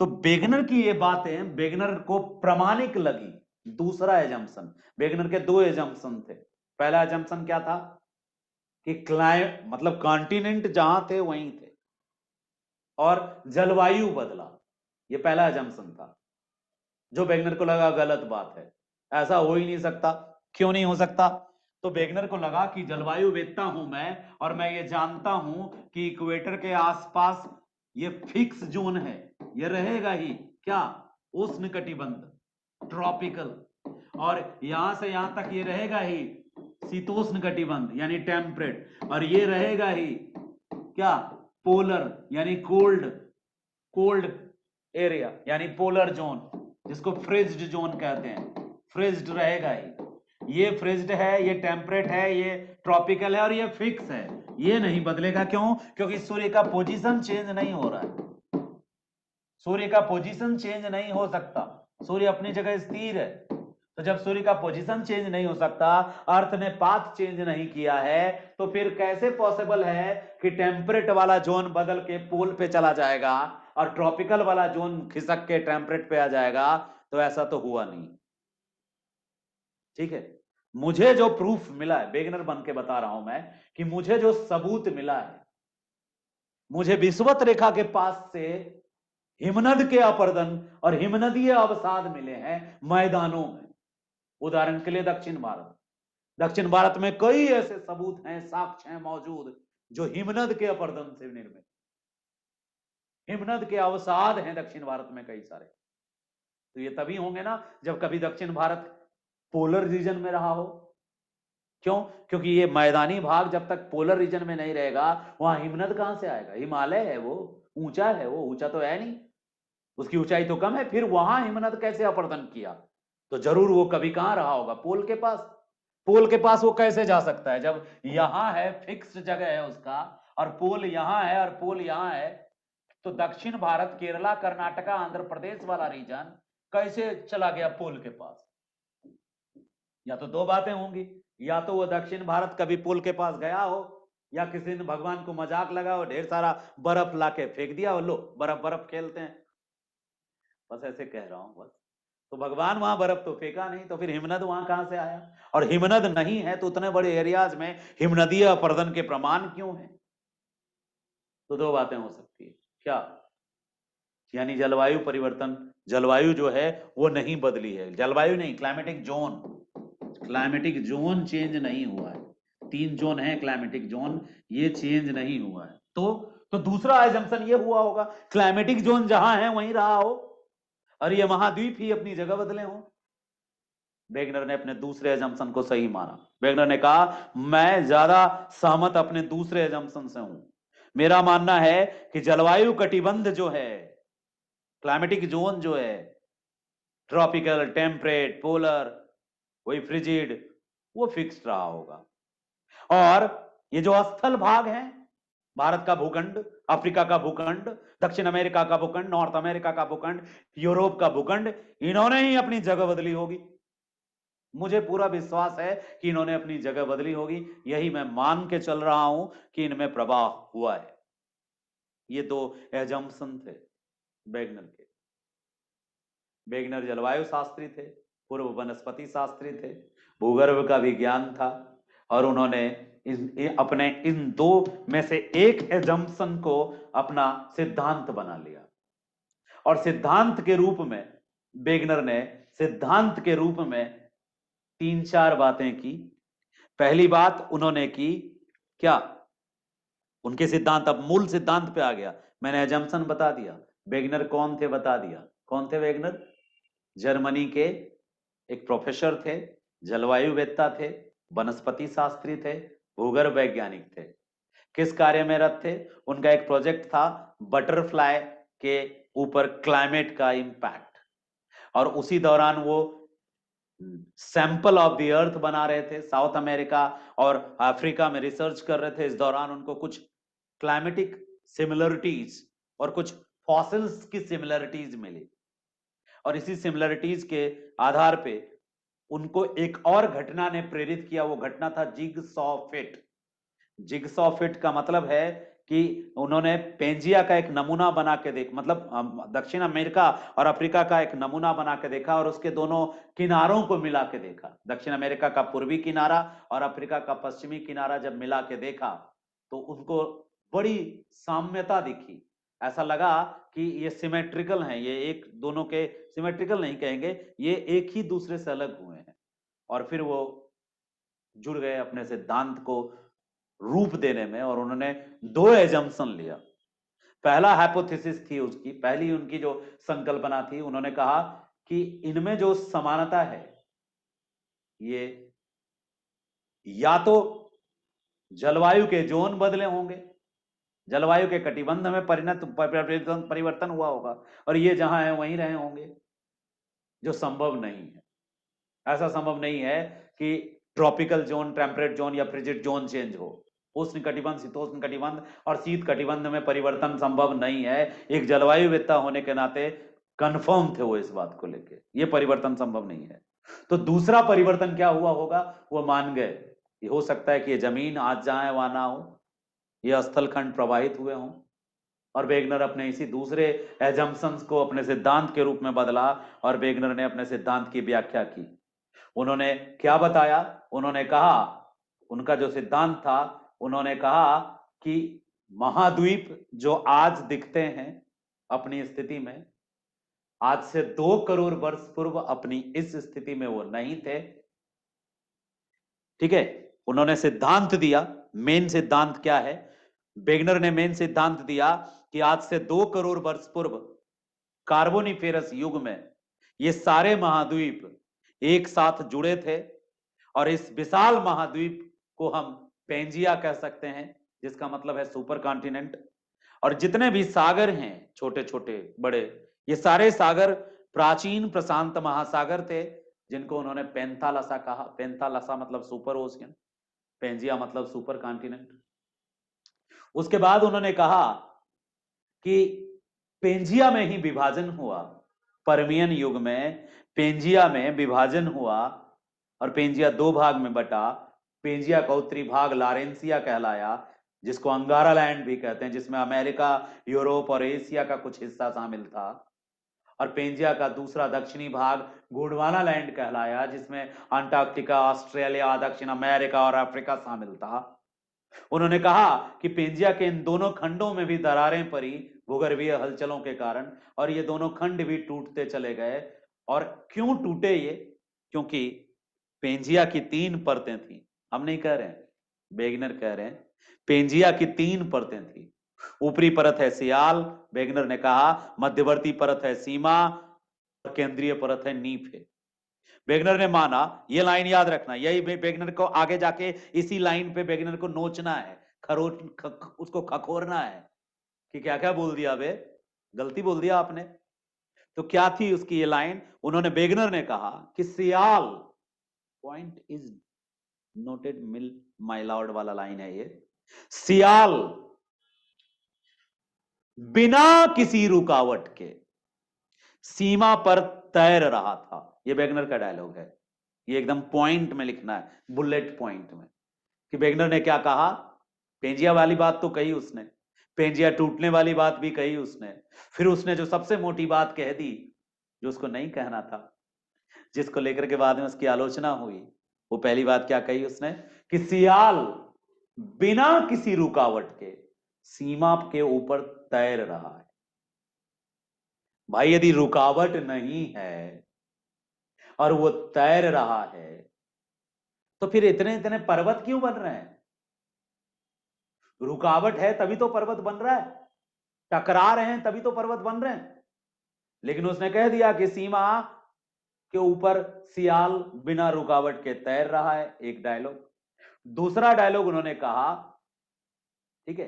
तो वेगनर की ये बातें वेगनर को प्रामाणिक लगी। दूसरा एजम्पशन, वेगनर के दो एजम्पशन थे। पहला एजम्पशन क्या था कि मतलब कॉन्टिनेंट जहां थे वहीं थे और जलवायु बदला, ये पहला एजम्पशन था, जो वेगनर को लगा गलत बात है, ऐसा हो ही नहीं सकता। क्यों नहीं हो सकता? तो वेगनर को लगा कि जलवायु वेदता हूं मैं, और मैं ये जानता हूं कि इक्वेटर के आसपास ये फिक्स जोन है, ये रहेगा ही क्या? उष्ण कटिबंध, ट्रॉपिकल, और यहां से यहां तक ये रहेगा ही शीतोष्ण कटिबंध यानी टेम्परेट, और ये रहेगा ही क्या? पोलर यानी कोल्ड, कोल्ड एरिया यानी पोलर जोन, जिसको फ्रिज्ड जोन कहते हैं, फ्रिज्ड रहेगा ही। ये फ्रिज्ड है, ये टेम्परेट है, ये ट्रॉपिकल है, और ये फिक्स है, ये नहीं बदलेगा। क्यों? क्योंकि सूर्य का पोजीशन चेंज नहीं हो रहा है, सूर्य का पोजीशन चेंज नहीं हो सकता, सूर्य अपनी जगह स्थिर है। तो जब सूर्य का पोजीशन चेंज नहीं हो सकता, अर्थ ने पाथ चेंज नहीं किया है, तो फिर कैसे पॉसिबल है कि टेम्परेट वाला जोन बदल के पोल पे चला जाएगा और ट्रॉपिकल वाला जोन खिसक के टेम्परेट पे आ जाएगा? तो ऐसा तो हुआ नहीं। ठीक है, मुझे जो प्रूफ मिला है, वेगनर बन के बता रहा हूं मैं, कि मुझे जो सबूत मिला है, मुझे विषुवत रेखा के पास से हिमनद के अपर्दन और हिमनदीय अवसाद मिले हैं मैदानों में। उदाहरण के लिए दक्षिण भारत, दक्षिण भारत में कई ऐसे सबूत हैं, साक्ष्य हैं मौजूद, जो हिमनद के अपर्दन से निर्मित, हिमनद के अवसाद हैं दक्षिण भारत में कई सारे। तो ये तभी होंगे ना जब कभी दक्षिण भारत पोलर रीजन में रहा हो। क्यों? क्योंकि ये मैदानी भाग जब तक पोलर रीजन में नहीं रहेगा, वहां हिमनद कहां से आएगा? हिमालय है वो, ऊंचा है वो, ऊंचा तो है नहीं, उसकी ऊंचाई तो कम है, फिर वहां हिमनद कैसे अपर्दन किया? तो जरूर वो कभी कहां रहा होगा? पोल के पास। पोल के पास वो कैसे जा सकता है जब यहां है, फिक्स्ड जगह है उसका, और पोल यहां है और पोल यहां है? तो दक्षिण भारत, केरला, कर्नाटका, आंध्र प्रदेश वाला रीजन कैसे चला गया पोल के पास? या तो दो बातें होंगी, या तो वो दक्षिण भारत कभी पोल के पास गया हो, या किसी ने भगवान को मजाक लगा हो, ढेर सारा बर्फ लाके फेंक दिया हो, लो बर्फ बर्फ खेलते हैं, बस ऐसे कह रहा हूं बस। तो भगवान वहां बर्फ तो फेंका नहीं, तो फिर हिमनद वहां कहां से आया? और हिमनद नहीं है तो उतने बड़े एरियाज में हिमनदीय अपर्दन के प्रमाण क्यों है? तो दो बातें हो सकती है। क्या? यानी जलवायु परिवर्तन, जलवायु जो है वो नहीं बदली है, जलवायु नहीं, climatic zone, climatic zone change नहीं हुआ है। 3 जोन है क्लाइमेटिक जोन, ये चेंज नहीं हुआ है। तो दूसरा एजम्पशन ये हुआ होगा क्लाइमेटिक जोन जहां है वहीं रहा हो और ये महाद्वीप ही अपनी जगह बदले हो। वेगनर ने अपने दूसरे एजम्पशन को सही माना। वेगनर ने कहा मैं ज्यादा सहमत अपने दूसरे एजम्पशन से हूं। मेरा मानना है कि जलवायु कटिबंध जो है, क्लाइमेटिक जोन जो है, ट्रॉपिकल, टेम्परेट, पोलर, वही फ्रिजिड, वो फिक्स्ड रहा होगा। और ये जो स्थल भाग है, भारत का भूखंड, अफ्रीका का भूखंड, दक्षिण अमेरिका का भूखंड, नॉर्थ अमेरिका का भूखंड, यूरोप का भूखंड, इन्होंने ही अपनी जगह बदली होगी। मुझे पूरा विश्वास है कि इन्होंने अपनी जगह बदली होगी। यही मैं मान के चल रहा हूं कि इनमें प्रवाह हुआ है। ये दो एजम्पशन थे वेगनर के। वेगनर जलवायु शास्त्री थे, पूर्व वनस्पति शास्त्री थे, भूगर्भ का भी ज्ञान था और उन्होंने अपने इन दो में से एक एजम्पशन को अपना सिद्धांत बना लिया। और सिद्धांत के रूप में वेगनर ने सिद्धांत के रूप में 3-4 बातें की। पहली बात उन्होंने की क्या, उनके सिद्धांत, अब मूल सिद्धांत पे आ गया। मैंने एजम्पशन बता दिया, वेगनर कौन थे बता दिया। कौन थे वेगनर? जर्मनी के एक प्रोफेसर थे, जलवायुवेत्ता थे, वनस्पति शास्त्री थे, भूगर्भ वैज्ञानिक थे। किस कार्य में रत थे? उनका एक प्रोजेक्ट था बटरफ्लाई के ऊपर क्लाइमेट का इंपैक्ट, और उसी दौरान वो सैंपल ऑफ द अर्थ बना रहे थे। साउथ अमेरिका और अफ्रीका में रिसर्च कर रहे थे। इस दौरान उनको कुछ क्लाइमेटिक सिमिलरिटीज और कुछ फॉसिल्स की सिमिलरिटीज मिली, और इसी सिमिलरिटीज के आधार पे उनको एक और घटना ने प्रेरित किया। वो घटना था जिगसॉ फिट। जिगसॉ फिट का मतलब है कि उन्होंने पेंजिया का एक नमूना बना के मतलब दक्षिण अमेरिका और अफ्रीका का एक नमूना बना के देखा और उसके दोनों किनारों को मिला के देखा। दक्षिण अमेरिका का पूर्वी किनारा और अफ्रीका का पश्चिमी किनारा जब मिला के देखा तो उनको बड़ी साम्यता दिखी। ऐसा लगा कि ये सिमेट्रिकल हैं, ये एक दोनों के, सिमेट्रिकल नहीं कहेंगे, ये एक ही दूसरे से अलग हुए हैं। और फिर वो जुड़ गए अपने सिद्धांत को रूप देने में, और उन्होंने 2 एजम्पशन लिया। पहला हाइपोथेसिस थी उसकी, पहली उनकी जो संकल्पना थी, उन्होंने कहा कि इनमें जो समानता है ये या तो जलवायु के जोन बदले होंगे, जलवायु के कटिबंध में परिवर्तन हुआ होगा, और ये जहां है वहीं रहे होंगे, जो संभव नहीं है। ऐसा संभव नहीं है कि ट्रॉपिकल जोन, टेम्परेट जोन या फ्रिजिड जोन चेंज हो। उष्ण कटिबंध, शीतोष्ण कटिबंध और शीत कटिबंध में परिवर्तन संभव नहीं है। एक जलवायुवेत्ता होने के नाते कंफर्म थे वो इस बात को लेके, ये परिवर्तन संभव नहीं है। तो दूसरा परिवर्तन क्या हुआ होगा वो मान गए। ये हो सकता है कि ये जमीन आज जहां है वहां ना हो, ये स्थल खंड प्रवाहित हुए हों। और वेगनर अपने इसी दूसरे एजम्पशंस को अपने सिद्धांत के रूप में बदला और वेगनर ने अपने सिद्धांत की व्याख्या की। उन्होंने क्या बताया? उन्होंने कहा, उनका जो सिद्धांत था, उन्होंने कहा कि महाद्वीप जो आज दिखते हैं अपनी स्थिति में, आज से 2 करोड़ वर्ष पूर्व अपनी इस स्थिति में वो नहीं थे। ठीक है, उन्होंने सिद्धांत दिया। मेन सिद्धांत क्या है? वेगनर ने मेन सिद्धांत दिया कि आज से 2 करोड़ वर्ष पूर्व कार्बोनिफेरस युग में ये सारे महाद्वीप एक साथ जुड़े थे, और इस विशाल महाद्वीप को हम पेंजिया कह सकते हैं, जिसका मतलब है सुपर कॉन्टिनेंट। और जितने भी सागर हैं, छोटे छोटे बड़े, ये सारे सागर प्राचीन प्रशांत महासागर थे, जिनको उन्होंने पेंथालसा कहा। पेंथालसा मतलब सुपर ओशियन, पेंजिया मतलब सुपर कॉन्टिनेंट। उसके बाद उन्होंने कहा कि पेंजिया में ही विभाजन हुआ। पर्मियन युग में पेंजिया में विभाजन हुआ और पेंजिया 2 भाग में बटा। पेंजिया का उत्तरी भाग लारेंसिया कहलाया, जिसको अंगारा लैंड भी कहते हैं, जिसमें अमेरिका, यूरोप और एशिया का कुछ हिस्सा शामिल था। और पेंजिया का दूसरा दक्षिणी भाग गोंडवाना लैंड कहलाया, जिसमें अंटार्कटिका, ऑस्ट्रेलिया, दक्षिण अमेरिका और अफ्रीका शामिल था। उन्होंने कहा कि पेंजिया के इन दोनों खंडों में भी दरारें पड़ी भूगर्भीय हलचलों के कारण, और ये दोनों खंड भी टूटते चले गए। और क्यों टूटे ये? क्योंकि पेंजिया की 3 परतें थी। हम नहीं कह रहे हैं, वेगनर कह रहे हैं पेंजिया की 3 परतें थी। ऊपरी परत है सियाल, वेगनर ने कहा, मध्यवर्ती परत है सीमा, और केंद्रीय परत है नीफ है। वेगनर ने माना, ये लाइन याद रखना, यही वेगनर को आगे जाके इसी लाइन पे वेगनर को नोचना है, उसको खखोरना है कि क्या क्या बोल दिया बे, गलती बोल दिया आपने। तो क्या थी उसकी ये लाइन? उन्होंने, वेगनर ने कहा कि सियाल, पॉइंट इज नोटेड, मिल माय लॉर्ड वाला लाइन है ये, सियाल बिना किसी रुकावट के सीमा पर तैर रहा था। ये वेगनर का डायलॉग है, ये एकदम पॉइंट में लिखना है, बुलेट पॉइंट में, कि वेगनर ने क्या कहा। पेंजिया वाली बात तो कही उसने, पेंजिया टूटने वाली बात भी कही उसने, फिर उसने जो सबसे मोटी बात कह दी, जो उसको नहीं कहना था, जिसको लेकर के बाद में उसकी आलोचना हुई, वो पहली बात क्या कही उसने कि सियाल बिना किसी रुकावट के सीमा के ऊपर तैर रहा है। भाई यदि रुकावट नहीं है और वो तैर रहा है, तो फिर इतने इतने पर्वत क्यों बन रहे हैं? रुकावट है तभी तो पर्वत बन रहा है, टकरा रहे हैं तभी तो पर्वत बन रहे हैं। लेकिन उसने कह दिया कि सीमा के ऊपर सियाल बिना रुकावट के तैर रहा है, एक डायलॉग। दूसरा डायलॉग उन्होंने कहा, ठीक है,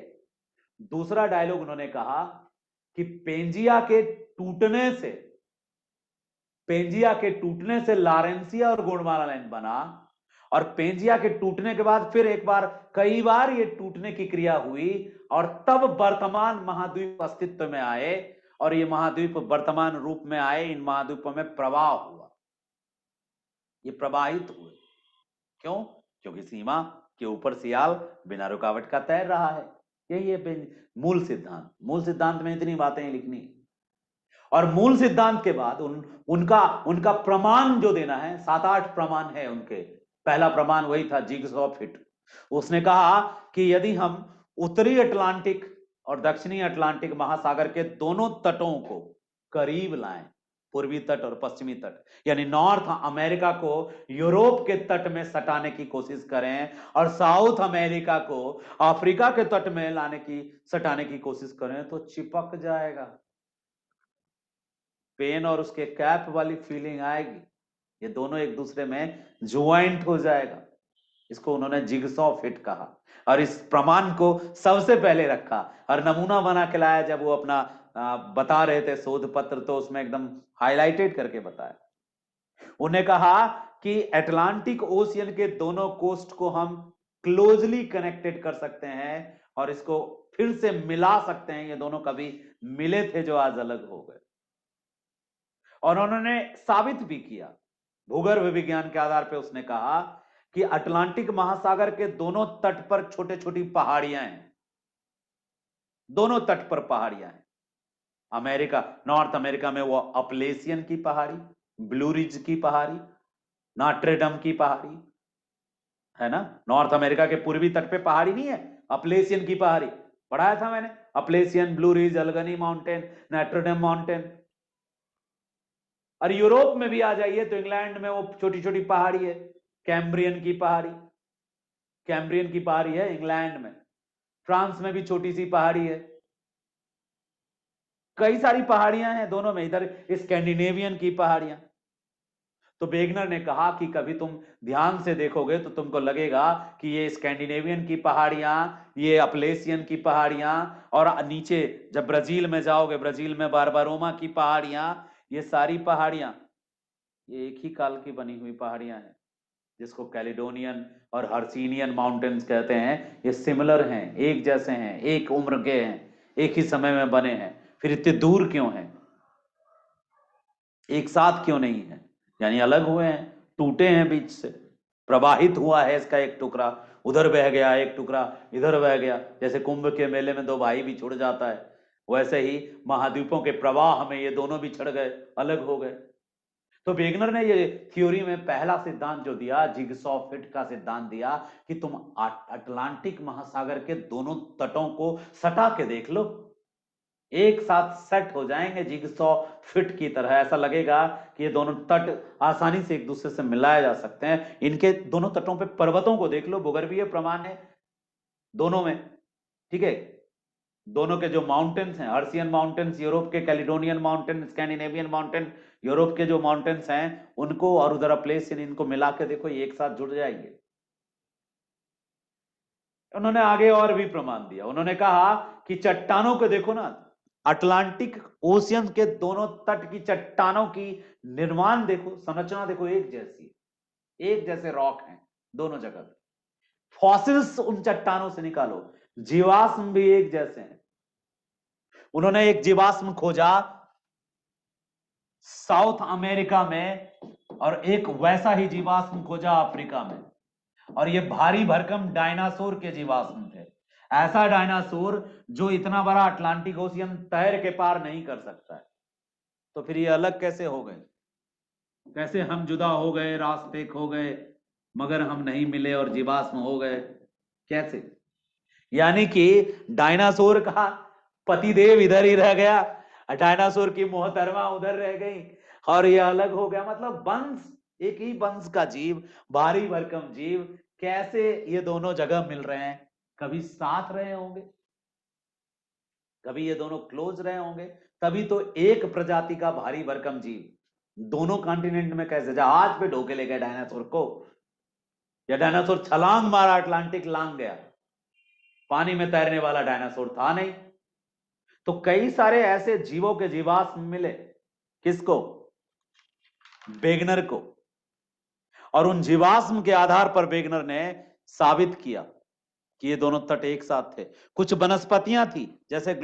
दूसरा डायलॉग उन्होंने कहा कि पेंजिया के टूटने से लॉरेंसिया और गोंडवाना लाइन बना, और पेंजिया के टूटने के बाद फिर एक बार, कई बार ये टूटने की क्रिया हुई, और तब वर्तमान महाद्वीप अस्तित्व में आए, और ये महाद्वीप वर्तमान रूप में आए, इन महाद्वीपों में प्रवाह हुआ, ये प्रवाहित हुए। क्यों? क्योंकि सीमा के ऊपर सियाल बिना रुकावट का तैर रहा है। यही है मूल सिद्धांत। मूल सिद्धांत में इतनी बातें लिखनी, और मूल सिद्धांत के बाद उनका उनका प्रमाण जो देना है, 7-8 प्रमाण है उनके। पहला प्रमाण वही था, जिगसॉ फिट। उसने कहा कि यदि हम उत्तरी अटलांटिक और दक्षिणी अटलांटिक महासागर के दोनों तटों को करीब लाएं, पूर्वी तट और पश्चिमी तट, यानी नॉर्थ अमेरिका को यूरोप के तट में सटाने की कोशिश करें, और साउथ अमेरिका को अफ्रीका के तट में सटाने की कोशिश करें, तो चिपक जाएगा, पेन और उसके कैप वाली फीलिंग आएगी, ये दोनों एक दूसरे में ज्वाइंट हो जाएगा। इसको उन्होंने जिगसॉ फिट कहा, और इस प्रमाण को सबसे पहले रखा और नमूना बना के लाया। जब वो अपना बता रहे थे शोध पत्र, तो उसमें एकदम हाईलाइटेड करके बताया। उन्हें कहा कि अटलांटिक ओशियन के दोनों कोस्ट को हम क्लोजली कनेक्टेड कर सकते हैं, और इसको फिर से मिला सकते हैं। ये दोनों कभी मिले थे जो आज अलग हो गए, और उन्होंने साबित भी किया भूगर्भ विज्ञान के आधार पर। उसने कहा कि अटलांटिक महासागर के दोनों तट पर छोटे छोटी पहाड़ियां हैं, दोनों तट पर पहाड़ियां हैं। नॉर्थ अमेरिका में वो अपलेशियन की पहाड़ी, ब्लू रिज की पहाड़ी, नाट्रेडम की पहाड़ी है ना। नॉर्थ अमेरिका के पूर्वी तट पे पहाड़ी नहीं है, अपलेशियन की पहाड़ी, पढ़ाया था मैंने। Appalachian, Blue Ridge, Allegheny mountain, Notre Dame. और यूरोप में भी आ जाइए तो इंग्लैंड में वो छोटी छोटी पहाड़ी है, कैम्ब्रियन की पहाड़ी, कैम्ब्रियन की पहाड़ी है इंग्लैंड में। फ्रांस में भी छोटी सी पहाड़ी है, कई सारी पहाड़ियां हैं दोनों में। इधर स्कैंडिनेवियन की पहाड़ियां। तो वेगनर ने कहा कि कभी तुम ध्यान से देखोगे तो तुमको लगेगा कि ये स्कैंडिनेवियन की पहाड़ियां, ये अपलेशियन की पहाड़ियां, और नीचे जब ब्राजील में जाओगे, ब्राजील में बारबारोमा की पहाड़ियां, ये सारी पहाड़ियां ये एक ही काल की बनी हुई पहाड़ियां हैं, जिसको कैलिडोनियन और हर्सिनियन माउंटेन्स कहते हैं। ये सिमिलर हैं, एक जैसे हैं, एक उम्र के हैं, एक ही समय में बने हैं। फिर इतने दूर क्यों हैं, एक साथ क्यों नहीं है? यानी अलग हुए हैं, टूटे हैं बीच से, प्रवाहित हुआ है इसका एक टुकड़ा, उधर बह गया, एक टुकड़ा इधर बह गया। जैसे कुंभ के मेले में दो भाई बिछुड़ जाता है, वैसे ही महाद्वीपों के प्रवाह में ये दोनों बिछड़ गए, अलग हो गए। तो वेगनर ने ये थ्योरी में पहला सिद्धांत जो दिया, जिगसॉ फिट का सिद्धांत दिया, कि तुम अटलांटिक महासागर के दोनों तटों को सटा के देख लो, एक साथ सेट हो जाएंगे जिगसॉ फिट की तरह। ऐसा लगेगा कि ये दोनों तट आसानी से एक दूसरे से मिलाए जा सकते हैं। इनके दोनों तटों पे पर्वतों को देख लो, भूगर्भीय प्रमाण है, दोनों में, ठीक है। दोनों के जो माउंटेन्स हैं, हर्सियन माउंटेन्स यूरोप के, Caledonian mountain, Scandinavian mountain Europe के जो माउंटेन्स हैं उनको, और उधर प्लेसियन, इनको मिला के देखो ये एक साथ जुड़ जाएंगे। उन्होंने आगे और भी प्रमाण दिया। उन्होंने कहा कि चट्टानों को देखो ना, अटलांटिक ओशियन के दोनों तट की चट्टानों की निर्माण देखो, संरचना देखो, एक जैसी, एक जैसे रॉक हैं दोनों जगह। फॉसिल्स उन चट्टानों से निकालो, जीवाश्म भी एक जैसे हैं। उन्होंने एक जीवाश्म खोजा साउथ अमेरिका में, और एक वैसा ही जीवाश्म खोजा अफ्रीका में, और ये भारी भरकम डायनासोर के जीवाश्म थे। ऐसा डायनासोर जो इतना बड़ा अटलांटिक ओशियन तैर के पार नहीं कर सकता है। तो फिर ये अलग कैसे हो गए? कैसे हम जुदा हो गए, रास्ते खो गए, मगर हम नहीं मिले और जीवाश्म हो गए, कैसे? यानी कि डायनासोर का पतिदेव इधर ही रह गया, डायनासोर की मोहतरमा उधर रह गई, और ये अलग हो गया। मतलब वंश, एक ही वंश का जीव, भारी भरकम जीव, कैसे ये दोनों जगह मिल रहे हैं? कभी साथ रहे होंगे, कभी ये दोनों क्लोज रहे होंगे, तभी तो एक प्रजाति का भारी भरकम जीव दोनों कॉन्टिनेंट में कैसे, जहाज पे ढोके ले गए डायनासोर को, या डायनासोर छलांग मारा, अटलांटिक लांग गया, पानी में तैरने वाला डायनासोर था नहीं। तो कई सारे ऐसे जीवों के जीवाश्म मिले, किसको? वेगनर को। और उन जीवाश्म के आधार पर वेगनर ने साबित किया कि ये दोनों तट एक साथ थे। कुछ वनस्पतियां थी, जैसे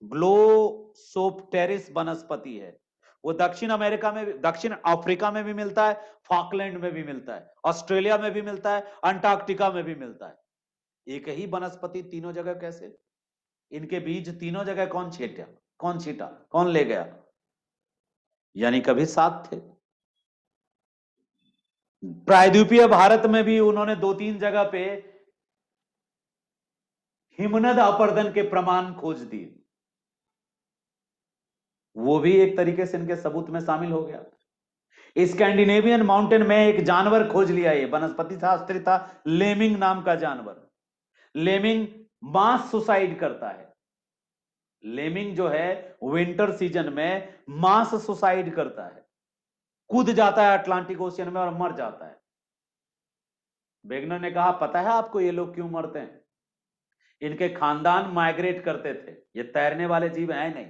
ग्लोसोप्टेरिस वनस्पति है, वो दक्षिण अमेरिका में, दक्षिण अफ्रीका में भी मिलता है, फॉकलैंड में भी मिलता है, ऑस्ट्रेलिया में भी मिलता है, अंटार्कटिका में भी मिलता है। एक ही वनस्पति तीनों जगह कैसे? इनके बीज तीनों जगह कौन छीटा, कौन छीटा, कौन ले गया? यानी कभी साथ थे। प्रायद्वीपीय भारत में भी उन्होंने दो तीन जगह पे हिमनद अपरदन के प्रमाण खोज दिए, वो भी एक तरीके से इनके सबूत में शामिल हो गया। स्कैंडिनेवियन माउंटेन में एक जानवर खोज लिया, ये वनस्पति शास्त्री था, लेमिंग नाम का जानवर। लेमिंग मास सुसाइड करता है। लेमिंग जो है विंटर सीजन में मास सुसाइड करता है, कूद जाता है अटलांटिक ओशियन में और मर जाता है। वेगनर ने कहा, पता है आपको ये लोग क्यों मरते हैं? इनके खानदान माइग्रेट करते थे, ये तैरने वाले जीव हैं नहीं,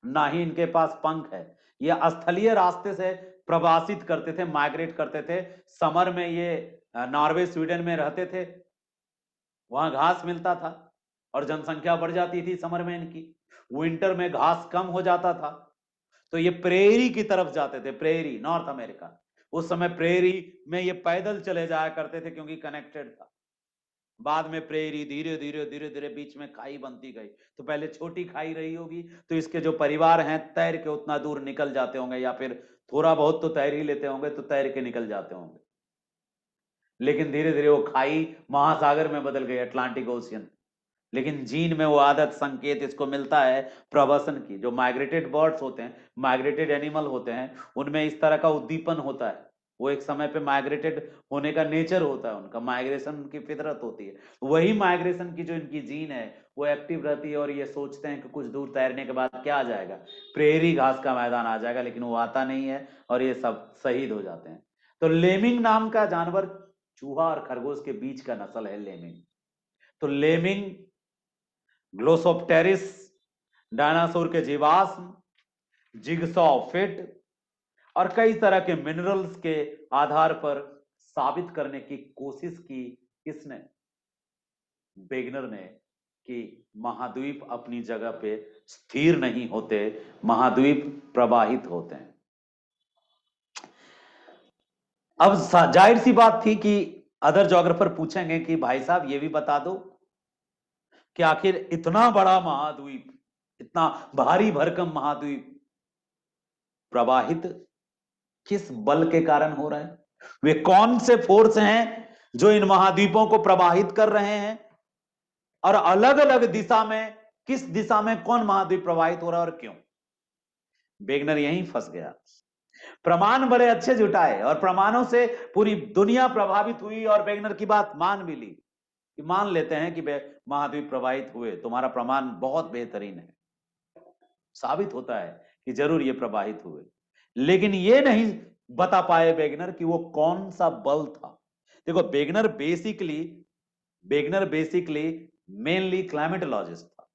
ना ही इनके पास पंख है, ये स्थलीय रास्ते से प्रवासित करते थे, माइग्रेट करते थे। समर में ये नॉर्वे स्वीडन में रहते थे, वहां घास मिलता था और जनसंख्या बढ़ जाती थी समर में इनकी, विंटर में घास कम हो जाता था, तो ये प्रेरी की तरफ जाते थे, प्रेरी, नॉर्थ अमेरिका। उस समय प्रेरी में ये पैदल चले जाया करते थे क्योंकि कनेक्टेड था। बाद में प्रेरी धीरे धीरे धीरे धीरे बीच में खाई बनती गई, तो पहले छोटी खाई रही होगी, तो इसके जो परिवार हैं तैर के उतना दूर निकल जाते होंगे, या फिर थोड़ा बहुत तो तैर ही लेते होंगे, तो तैर के निकल जाते होंगे। लेकिन धीरे धीरे वो खाई महासागर में बदल गई, अटलांटिक ओशियन। लेकिन जीन में वो आदत, संकेत इसको मिलता है प्रवसन की। जो माइग्रेटेड बर्ड्स होते हैं, माइग्रेटेड एनिमल होते हैं, उनमें इस तरह का उद्दीपन होता है। वो एक समय पे माइग्रेटेड होने का नेचर होता है उनका, माइग्रेशन की फितरत होती है। वही माइग्रेशन की जो इनकी जीन है वो एक्टिव रहती है, और ये सोचते हैं कि कुछ दूर तैरने के बाद क्या आ जाएगा, प्रेरी घास का मैदान आ जाएगा, लेकिन वो आता नहीं है और ये सब शहीद हो जाते हैं। तो लेमिंग नाम का जानवर, चूहा और खरगोश के बीच का नस्ल है लेमिंग। तो लेमिंग, ग्लोसोप्टेरिस, डायनासोर के जीवाश्म, जिगसॉ फिट और कई तरह के मिनरल्स के आधार पर साबित करने की कोशिश की किसने? वेगनर ने, कि महाद्वीप अपनी जगह पे स्थिर नहीं होते, महाद्वीप प्रवाहित होते हैं। अब जाहिर सी बात थी कि अदर ज्योग्राफर पूछेंगे कि भाई साहब ये भी बता दो कि आखिर इतना बड़ा महाद्वीप, इतना भारी भरकम महाद्वीप प्रवाहित किस बल के कारण हो रहा है? वे कौन से फोर्स हैं जो इन महाद्वीपों को प्रवाहित कर रहे हैं, और अलग अलग दिशा में, किस दिशा में कौन महाद्वीप प्रवाहित हो रहा है और क्यों? वेगनर यहीं फंस गया। प्रमाण बड़े अच्छे जुटाए और प्रमाणों से पूरी दुनिया प्रभावित हुई और वेगनर की बात मान भी ली। कि मान लेते हैं कि महाद्वीप प्रवाहित हुए, तुम्हारा प्रमाण बहुत बेहतरीन है, साबित होता है कि जरूर ये प्रवाहित हुए, लेकिन ये नहीं बता पाए वेगनर कि वो कौन सा बल था। देखो वेगनर बेसिकली मेनली क्लाइमेटोलॉजिस्ट था,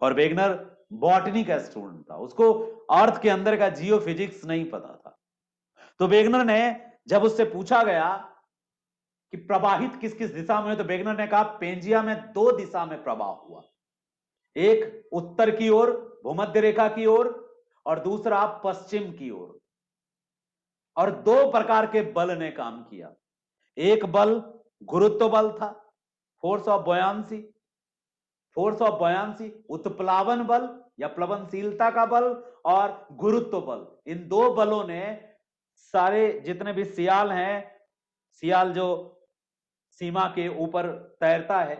और वेगनर बॉटनी का स्टूडेंट था, उसको अर्थ के अंदर का जियोफिजिक्स नहीं पता था। तो वेगनर ने जब उससे पूछा गया कि प्रवाहित किस किस दिशा में, तो वेगनर ने कहा पेंजिया में 2 दिशा में प्रवाह हुआ, एक उत्तर की ओर भूमध्य रेखा की ओर और दूसरा पश्चिम की ओर, और 2 प्रकार के बल ने काम किया। एक बल गुरुत्व बल था, फोर्स ऑफ बॉयांसी, उत्प्लावन बल या प्लवनशीलता का बल, और गुरुत्व बल। इन 2 बलों ने सारे जितने भी सियाल हैं, सियाल जो सीमा के ऊपर तैरता है,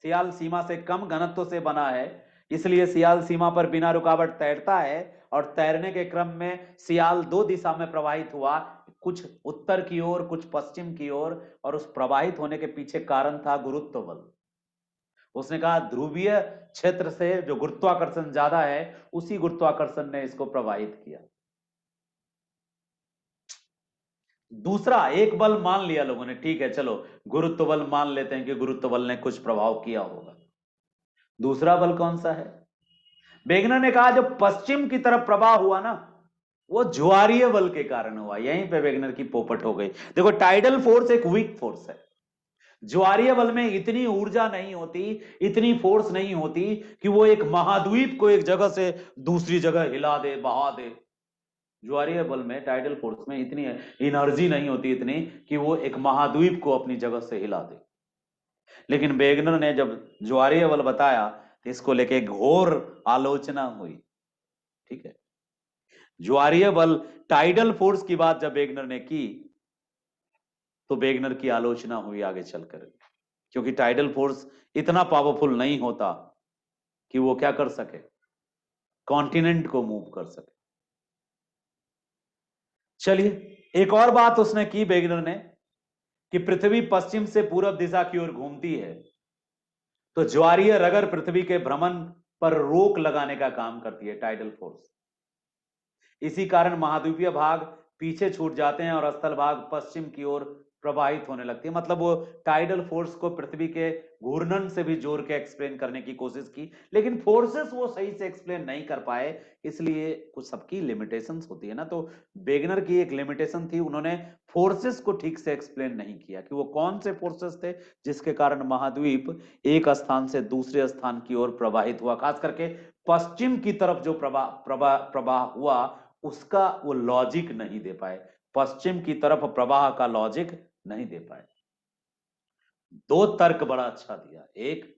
सियाल सीमा से कम घनत्व से बना है, इसलिए सियाल सीमा पर बिना रुकावट तैरता है, और तैरने के क्रम में सियाल 2 दिशा में प्रवाहित हुआ, कुछ उत्तर की ओर कुछ पश्चिम की ओर, और उस प्रवाहित होने के पीछे कारण था गुरुत्व बल। उसने कहा ध्रुवीय क्षेत्र से जो गुरुत्वाकर्षण ज्यादा है, उसी गुरुत्वाकर्षण ने इसको प्रवाहित किया। दूसरा एक बल मान लिया लोगों ने, ठीक है चलो गुरुत्व बल मान लेते हैं कि गुरुत्व बल ने कुछ प्रभाव किया होगा। दूसरा बल कौन सा है? वेगनर ने कहा जो पश्चिम की तरफ प्रवाह हुआ ना, वो ज्वारीय बल के कारण हुआ। यहीं पे वेगनर की पोपट हो गई। देखो टाइडल फोर्स एक वीक फोर्स है, ज्वारीय बल में इतनी ऊर्जा नहीं होती, इतनी फोर्स नहीं होती कि वो एक महाद्वीप को एक जगह से दूसरी जगह हिला दे, बहा दे। ज्वारीय बल में, टाइडल फोर्स में इतनी एनर्जी नहीं होती इतनी कि वो एक महाद्वीप को अपनी जगह से हिला दे। लेकिन वेगनर ने जब ज्वारीय बल बताया तो इसको लेके घोर आलोचना हुई। ठीक है, ज्वारीय बल टाइडल फोर्स की बात जब वेगनर ने की तो वेगनर की आलोचना हुई आगे चलकर, क्योंकि टाइडल फोर्स इतना पावरफुल नहीं होता कि वो क्या कर सके, कॉन्टिनेंट को मूव कर सके। चलिए एक और बात उसने की वेगनर ने कि पृथ्वी पश्चिम से पूरब दिशा की ओर घूमती है, तो ज्वारीय रगर पृथ्वी के भ्रमण पर रोक लगाने का काम करती है टाइडल फोर्स। इसी कारण महाद्वीपीय भाग पीछे छूट जाते हैं और स्थल भाग पश्चिम की ओर प्रवाहित होने लगती है। मतलब वो टाइडल फोर्स को पृथ्वी के घूर्णन से भी जोड़ के एक्सप्लेन करने की कोशिश की, लेकिन फोर्सेस वो सही से एक्सप्लेन नहीं कर पाए, इसलिए कुछ सबकी लिमिटेशंस होती है ना। तो वेगनर की एक लिमिटेशन थी, उन्होंने फोर्सेस को ठीक से एक्सप्लेन नहीं किया कि वो कौन से फोर्सेस थे जिसके कारण महाद्वीप एक स्थान से दूसरे स्थान की ओर प्रवाहित हुआ। खास करके पश्चिम की तरफ जो प्रवाह हुआ उसका वो लॉजिक नहीं दे पाए, पश्चिम की तरफ प्रवाह का लॉजिक नहीं दे पाए। 2 तर्क बड़ा अच्छा दिया, एक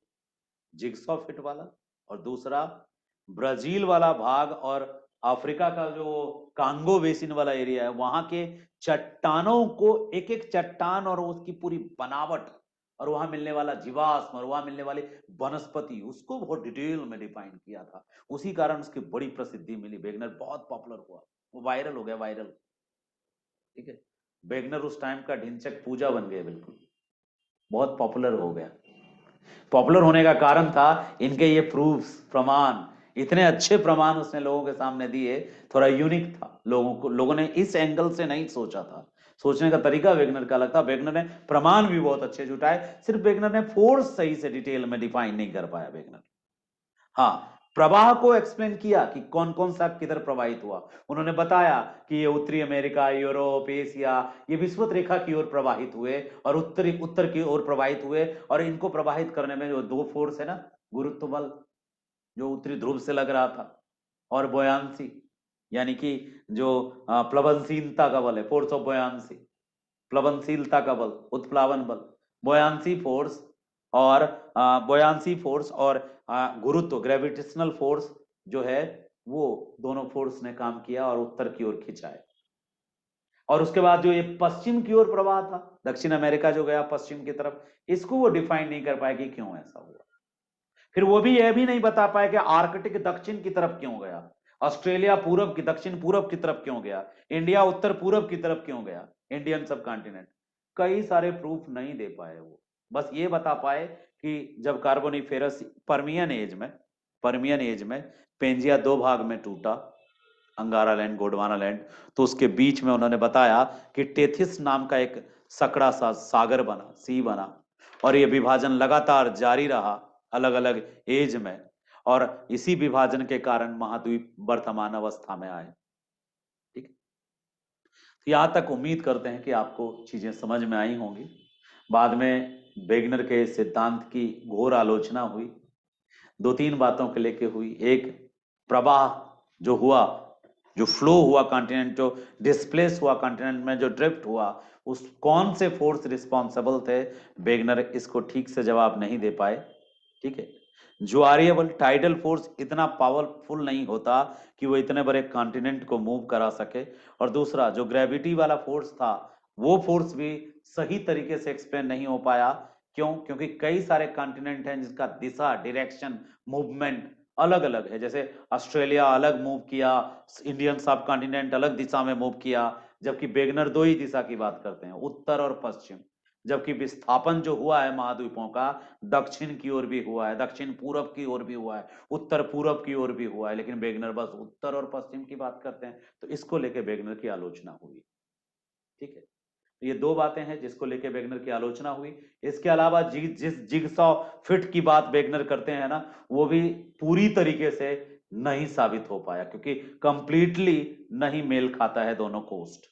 जिग्सॉ फिट वाला और दूसरा ब्राजील वाला भाग और अफ्रीका का जो कांगो बेसिन वाला एरिया है, वहां के चट्टानों को, एक एक चट्टान और उसकी पूरी बनावट और वहां मिलने वाला जीवाश्म और वहां मिलने वाली वनस्पति, उसको बहुत डिटेल में डिफाइन किया था। उसी कारण उसकी बड़ी प्रसिद्धि मिली, वेगनर बहुत पॉपुलर हुआ, वो वायरल हो गया, वायरल। ठीक है, वेगनर उस टाइम का ढिंचक पूजा बन गया, बिल्कुल बहुत पॉपुलर हो गया। पॉपुलर होने का कारण था इनके ये प्रूफ्स, प्रमाण, इतने अच्छे प्रमाण उसने लोगों के सामने दिए, थोड़ा यूनिक था। लोगों ने इस एंगल से नहीं सोचा था, सोचने का तरीका वेगनर का अलग था। वेगनर ने प्रमाण भी बहुत अच्छे जुटाए, सिर्फ वेगनर ने फोर्स सही से डिटेल में डिफाइन नहीं कर पाया वेगनर। हाँ, प्रवाह को एक्सप्लेन किया कि कौन कौन सा किधर प्रवाहित हुआ। उन्होंने बताया कि ये उत्तरी अमेरिका, यूरोप, एशिया, ये विषुवत रेखा की ओर प्रवाहित हुए और उत्तर की ओर प्रवाहित हुए, और इनको प्रवाहित करने में जो 2 फोर्स है ना, गुरुत्व बल जो उत्तरी ध्रुव से लग रहा था, और बोयांसी यानी कि जो प्लवनशीलता का बल है, फोर्स ऑफ बोयांसी, प्लवनशीलता का बल, उत्प्लावन बल, बोयांसी फोर्स और बोयांसी फोर्स और गुरुत्व, ग्रेविटेशनल फोर्स जो है, वो दोनों फोर्स ने काम किया और उत्तर की ओर खिंचाए। और उसके बाद जो ये पश्चिम की ओर प्रवाह था, दक्षिण अमेरिका जो गया पश्चिम की तरफ, इसको वो डिफाइन नहीं कर पाए कि क्यों ऐसा हुआ। फिर वो भी यह भी नहीं बता पाए कि आर्कटिक दक्षिण की तरफ क्यों गया, ऑस्ट्रेलिया पूरब की, दक्षिण पूरब की तरफ क्यों गया, इंडिया उत्तर पूरब की तरफ क्यों गया, इंडियन सब कॉन्टिनेंट, कई सारे प्रूफ नहीं दे पाए वो। बस ये बता पाए कि जब कार्बोनिफेरस पर्मियन एज में पेंजिया दो भाग में टूटा, अंगारा लैंड, गोंडवाना लैंड, तो उसके बीच में उन्होंने बताया कि टेथिस नाम का एक सकड़ा सा सागर बना, सी बना, और ये विभाजन लगातार जारी रहा अलग अलग एज में, और इसी विभाजन के कारण महाद्वीप वर्तमान अवस्था में आए। ठीक है, तो यहां तक उम्मीद करते हैं कि आपको चीजें समझ में आई होंगी। बाद में वेगनर के सिद्धांत की घोर आलोचना हुई, दो तीन बातों के लेके हुई। एक, प्रवाह जो हुआ, जो फ्लो हुआ कॉन्टिनेंट, जो डिस्प्लेस हुआ कॉन्टिनेंट में, जो ड्रिफ्ट हुआ, उस कौन से फोर्स रिस्पॉन्सिबल थे, वेगनर इसको ठीक से जवाब नहीं दे पाए। ठीक है, ज्वारिएबल टाइडल फोर्स इतना पावरफुल नहीं होता कि वो इतने बड़े कॉन्टिनेंट को मूव करा सके। और दूसरा, जो ग्रेविटी वाला फोर्स था, वो फोर्स भी सही तरीके से एक्सप्लेन नहीं हो पाया। क्यों? क्योंकि कई सारे कॉन्टिनेंट हैं जिसका दिशा, डायरेक्शन, मूवमेंट अलग अलग है। जैसे ऑस्ट्रेलिया अलग मूव किया, इंडियन सब कॉन्टिनेंट अलग दिशा में मूव किया, जबकि वेगनर दो ही दिशा की बात करते हैं, उत्तर और पश्चिम। जबकि विस्थापन जो हुआ है महाद्वीपों का, दक्षिण की ओर भी हुआ है, दक्षिण पूरब की ओर भी हुआ है, उत्तर पूरब की ओर भी हुआ है, लेकिन वेगनर बस उत्तर और पश्चिम की बात करते हैं। तो इसको लेके वेगनर की आलोचना हुई। ठीक है, ये दो बातें हैं जिसको लेके वेगनर की आलोचना हुई। इसके अलावा जिस जिगसॉ फिट की बात वेगनर करते हैं ना, वो भी पूरी तरीके से नहीं साबित हो पाया, क्योंकि कंप्लीटली नहीं मेल खाता है दोनों कोस्ट।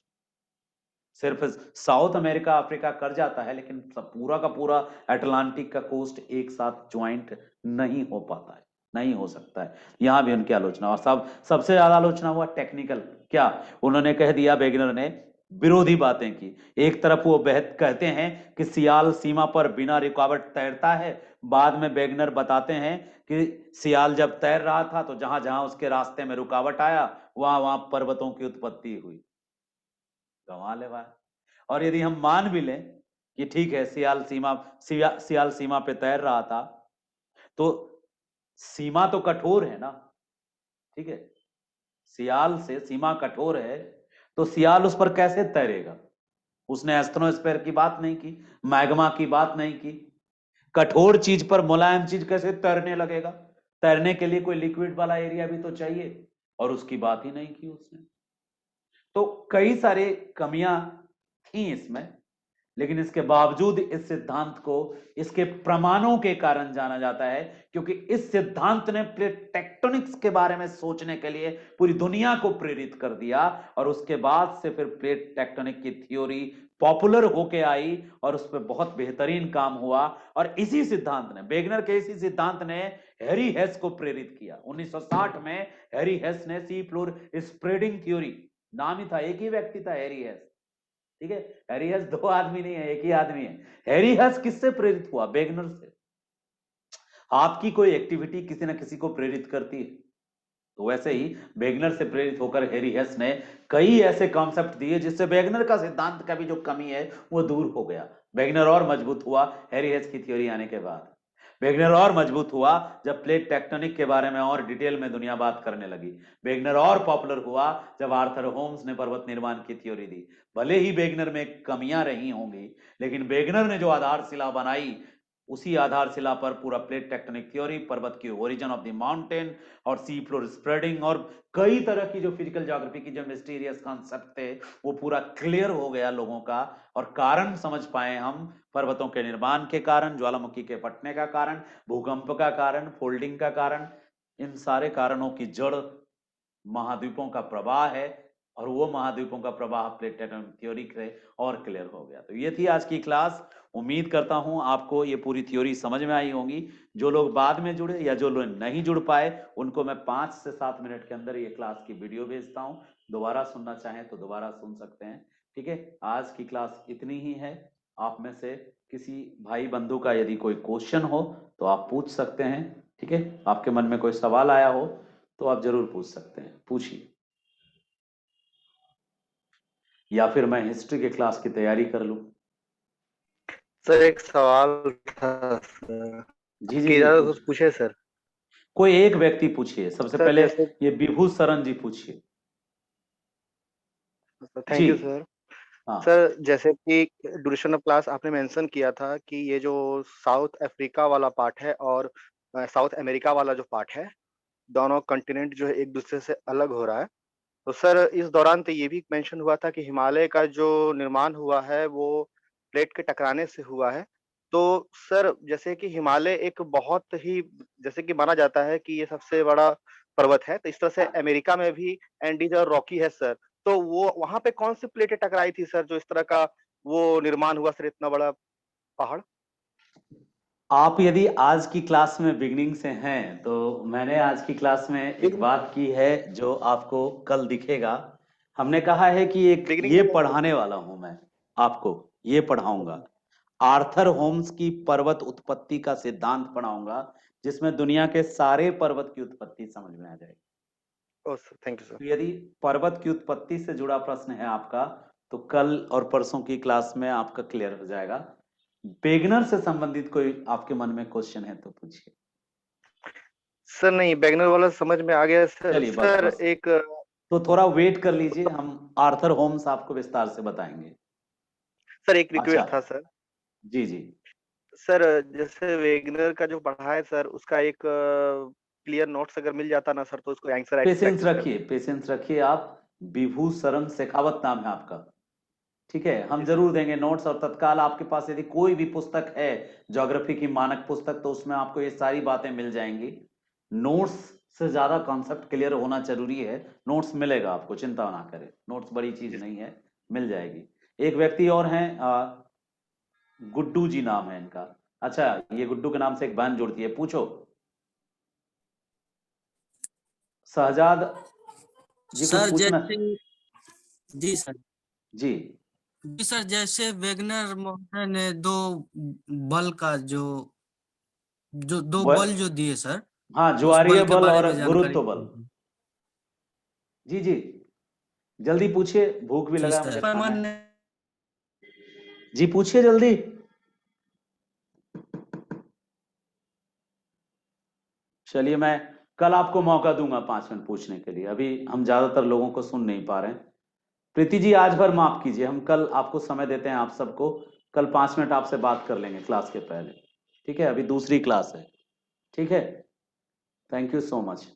सिर्फ साउथ अमेरिका अफ्रीका कर जाता है, लेकिन पूरा का पूरा अटलांटिक का कोस्ट एक साथ ज्वाइंट नहीं हो पाता है, नहीं हो सकता है। यहां भी उनकी आलोचना, और सबसे ज्यादा आलोचना हुआ टेक्निकल। क्या उन्होंने कह दिया, वेगनर ने विरोधी बातें की। एक तरफ वो कहते हैं कि सियाल सीमा पर बिना रुकावट तैरता है। बाद में वेगनर बताते हैं कि सियाल जब तैर रहा था तो जहां जहां उसके रास्ते में रुकावट आया, वहां वहां पर्वतों की उत्पत्ति हुई। कमाल है भाई। और यदि हम मान भी लें कि ठीक है, सियाल सीमा पे तैर रहा था, तो सीमा तो कठोर है ना। ठीक है, सियाल से सीमा कठोर है, तो सियाल उस पर कैसे तैरेगा? उसने एस्ट्रोस्फीयर की बात नहीं की, मैग्मा की बात नहीं की। कठोर चीज पर मुलायम चीज कैसे तैरने लगेगा? तैरने के लिए कोई लिक्विड वाला एरिया भी तो चाहिए, और उसकी बात ही नहीं की उसने। तो कई सारे कमियां थी इसमें, लेकिन इसके बावजूद इस सिद्धांत को इसके प्रमाणों के कारण जाना जाता है, क्योंकि इस सिद्धांत ने प्लेट टेक्टोनिक्स के बारे में सोचने के लिए पूरी दुनिया को प्रेरित कर दिया। और उसके बाद से फिर प्लेट टेक्टोनिक की थ्योरी पॉपुलर होके आई, और उस पर बहुत बेहतरीन काम हुआ। और इसी सिद्धांत ने, वेगनर के इसी सिद्धांत ने हैरी हेस को प्रेरित किया। 1960 में हैरी हेस ने सी फ्लोर स्प्रेडिंग थ्योरी, नाम ही था, एक ही व्यक्ति था, हैरी हेस। ठीक है, हैरी हेस दो आदमी नहीं है, एक ही आदमी है। हैरी हेस किससे प्रेरित हुआ? वेगनर से। आपकी कोई एक्टिविटी किसी ना किसी को प्रेरित करती है, तो वैसे ही वेगनर से प्रेरित होकर हैरी हेस ने कई ऐसे कॉन्सेप्ट दिए जिससे वेगनर का सिद्धांत का भी जो कमी है वो दूर हो गया। वेगनर और मजबूत हुआ हैरी हेस की थ्योरी आने के बाद। वेगनर और मजबूत हुआ जब प्लेट टेक्टोनिक के बारे में और डिटेल में दुनिया बात करने लगी। वेगनर और पॉपुलर हुआ जब आर्थर होम्स ने पर्वत निर्माण की थ्योरी दी। भले ही वेगनर में कमियां रही होंगी, लेकिन वेगनर ने जो आधारशिला बनाई, उसी आधारशिला पर पूरा प्लेट टेक्टोनिक थ्योरी, पर्वत की ओरिजिन ऑफ द माउंटेन, और सी फ्लोर स्प्रेडिंग, और कई तरह की जो फिजिकल ज्योग्राफी की जो मिस्टीरियस कॉन्सेप्ट थे, वो पूरा क्लियर हो गया लोगों का। और कारण समझ पाए हम, पर्वतों के निर्माण के कारण, ज्वालामुखी के फटने का कारण, भूकंप का कारण, फोल्डिंग का कारण। इन सारे कारणों की जड़ महाद्वीपों का प्रवाह है, और वो महाद्वीपों का प्रवाह प्लेट टेक्टोनिक थ्योरी से और क्लियर हो गया। तो ये थी आज की क्लास। उम्मीद करता हूं आपको ये पूरी थ्योरी समझ में आई होंगी। जो लोग बाद में जुड़े या जो लोग नहीं जुड़ पाए, उनको मैं 5 से 7 मिनट के अंदर ये क्लास की वीडियो भेजता हूं। दोबारा सुनना चाहें तो दोबारा सुन सकते हैं। ठीक है, आज की क्लास इतनी ही है। आप में से किसी भाई बंधु का यदि कोई क्वेश्चन हो तो आप पूछ सकते हैं। ठीक है, आपके मन में कोई सवाल आया हो तो आप जरूर पूछ सकते हैं, पूछिए। या फिर मैं हिस्ट्री के क्लास की तैयारी कर लूं? सर एक सवाल था सर, जी जी कि जी, ज्यादा पूछ। कुछ पूछे सर। कोई एक व्यक्ति पूछिए सबसे सर पहले। जैसे, ये विभू शरण जी पूछिए। जी। Thank you sir. हाँ सर जैसे कि ड्यूरेशन ऑफ क्लास आपने मेंशन किया था कि ये जो साउथ अफ्रीका वाला पार्ट है और साउथ अमेरिका वाला जो पार्ट है, दोनों कॉन्टिनेंट जो है एक दूसरे से अलग हो रहा है। तो सर इस दौरान तो ये भी मेंशन हुआ था कि हिमालय का जो निर्माण हुआ है वो प्लेट के टकराने से हुआ है। तो सर जैसे कि हिमालय एक बहुत ही, जैसे कि माना जाता है कि ये सबसे बड़ा पर्वत है, तो इस तरह से अमेरिका में भी एंडीज और रॉकी है सर। तो वो वहां पे कौन सी प्लेटें टकराई थी सर, जो इस तरह का वो निर्माण हुआ सर, इतना बड़ा पहाड़? आप यदि आज की क्लास में बिगनिंग से हैं तो मैंने आज की क्लास में एक बिग बात की है जो आपको कल दिखेगा। हमने कहा है कि एक बिगनिंग ये में कौन सी पढ़ाने थी? वाला हूं मैं आपको, ये पढ़ाऊंगा आर्थर होम्स की पर्वत उत्पत्ति का सिद्धांत पढ़ाऊंगा, जिसमें दुनिया के सारे पर्वत की उत्पत्ति समझ में आ जाएगी। ओ सर, थैंक यू सर। तो यदि पर्वत की उत्पत्ति से जुड़ा प्रश्न है आपका तो कल और परसों की क्लास में आपका क्लियर हो जाएगा। बेगनर से संबंधित कोई आपके मन में क्वेश्चन है तो पूछिए। सर नहीं, बैगनर वाला समझ में आ गया सर। चलिए बस सर बस, एक तो थोड़ा वेट कर लीजिए, हम आर्थर होम्स आपको विस्तार से बताएंगे। सर एक अच्छा, रिक्वेस्ट था सर। जी जी। सर जैसे वेगनर का जो पढ़ा है सर, उसका एक क्लियर नोट्स अगर मिल जाता ना सर, तो उसको आंसर राइट से पेशेंस प्रैक्टिस रखिए, करते। पेशेंस रखिए आप। विभू शरण शेखावत नाम है आपका, ठीक है, हम जी सर। जरूर देंगे नोट्स। और तत्काल आपके पास यदि कोई भी पुस्तक है, ज्योग्राफी की मानक पुस्तक, तो उसमें आपको ये सारी बातें मिल जाएंगी। नोट्स से ज्यादा कॉन्सेप्ट क्लियर होना जरूरी है। नोट्स मिलेगा आपको, चिंता ना करें, नोट्स बड़ी जी चीज सर। नहीं है, मिल जाएगी। एक व्यक्ति और हैं, गुड्डू जी नाम है इनका। अच्छा, ये गुड्डू के नाम से एक बहन जुड़ती है, पूछो। शहजाद जी कुछ सर पूछना? जैसे, जी सर, जी, जी सर, जैसे वेगनर महोदय ने दो बल का जो जो दो ब, बल जो दिए सर, हाँ, उस ज्वारीय बल के बल बारे और में जानकारी गुरुत्व बल। दीजिए। जी जी, जल्दी पूछिए, भूख भी जी लगा है, सर, मुझे खाना है। पैमाने। जी पूछिए जल्दी। चलिए, मैं कल आपको मौका दूंगा 5 मिनट पूछने के लिए, अभी हम ज्यादातर लोगों को सुन नहीं पा रहे हैं। प्रीति जी आज भर माफ कीजिए, हम कल आपको समय देते हैं, आप सबको कल 5 मिनट आपसे बात कर लेंगे क्लास के पहले, ठीक है? अभी दूसरी क्लास है, ठीक है? Thank you so much.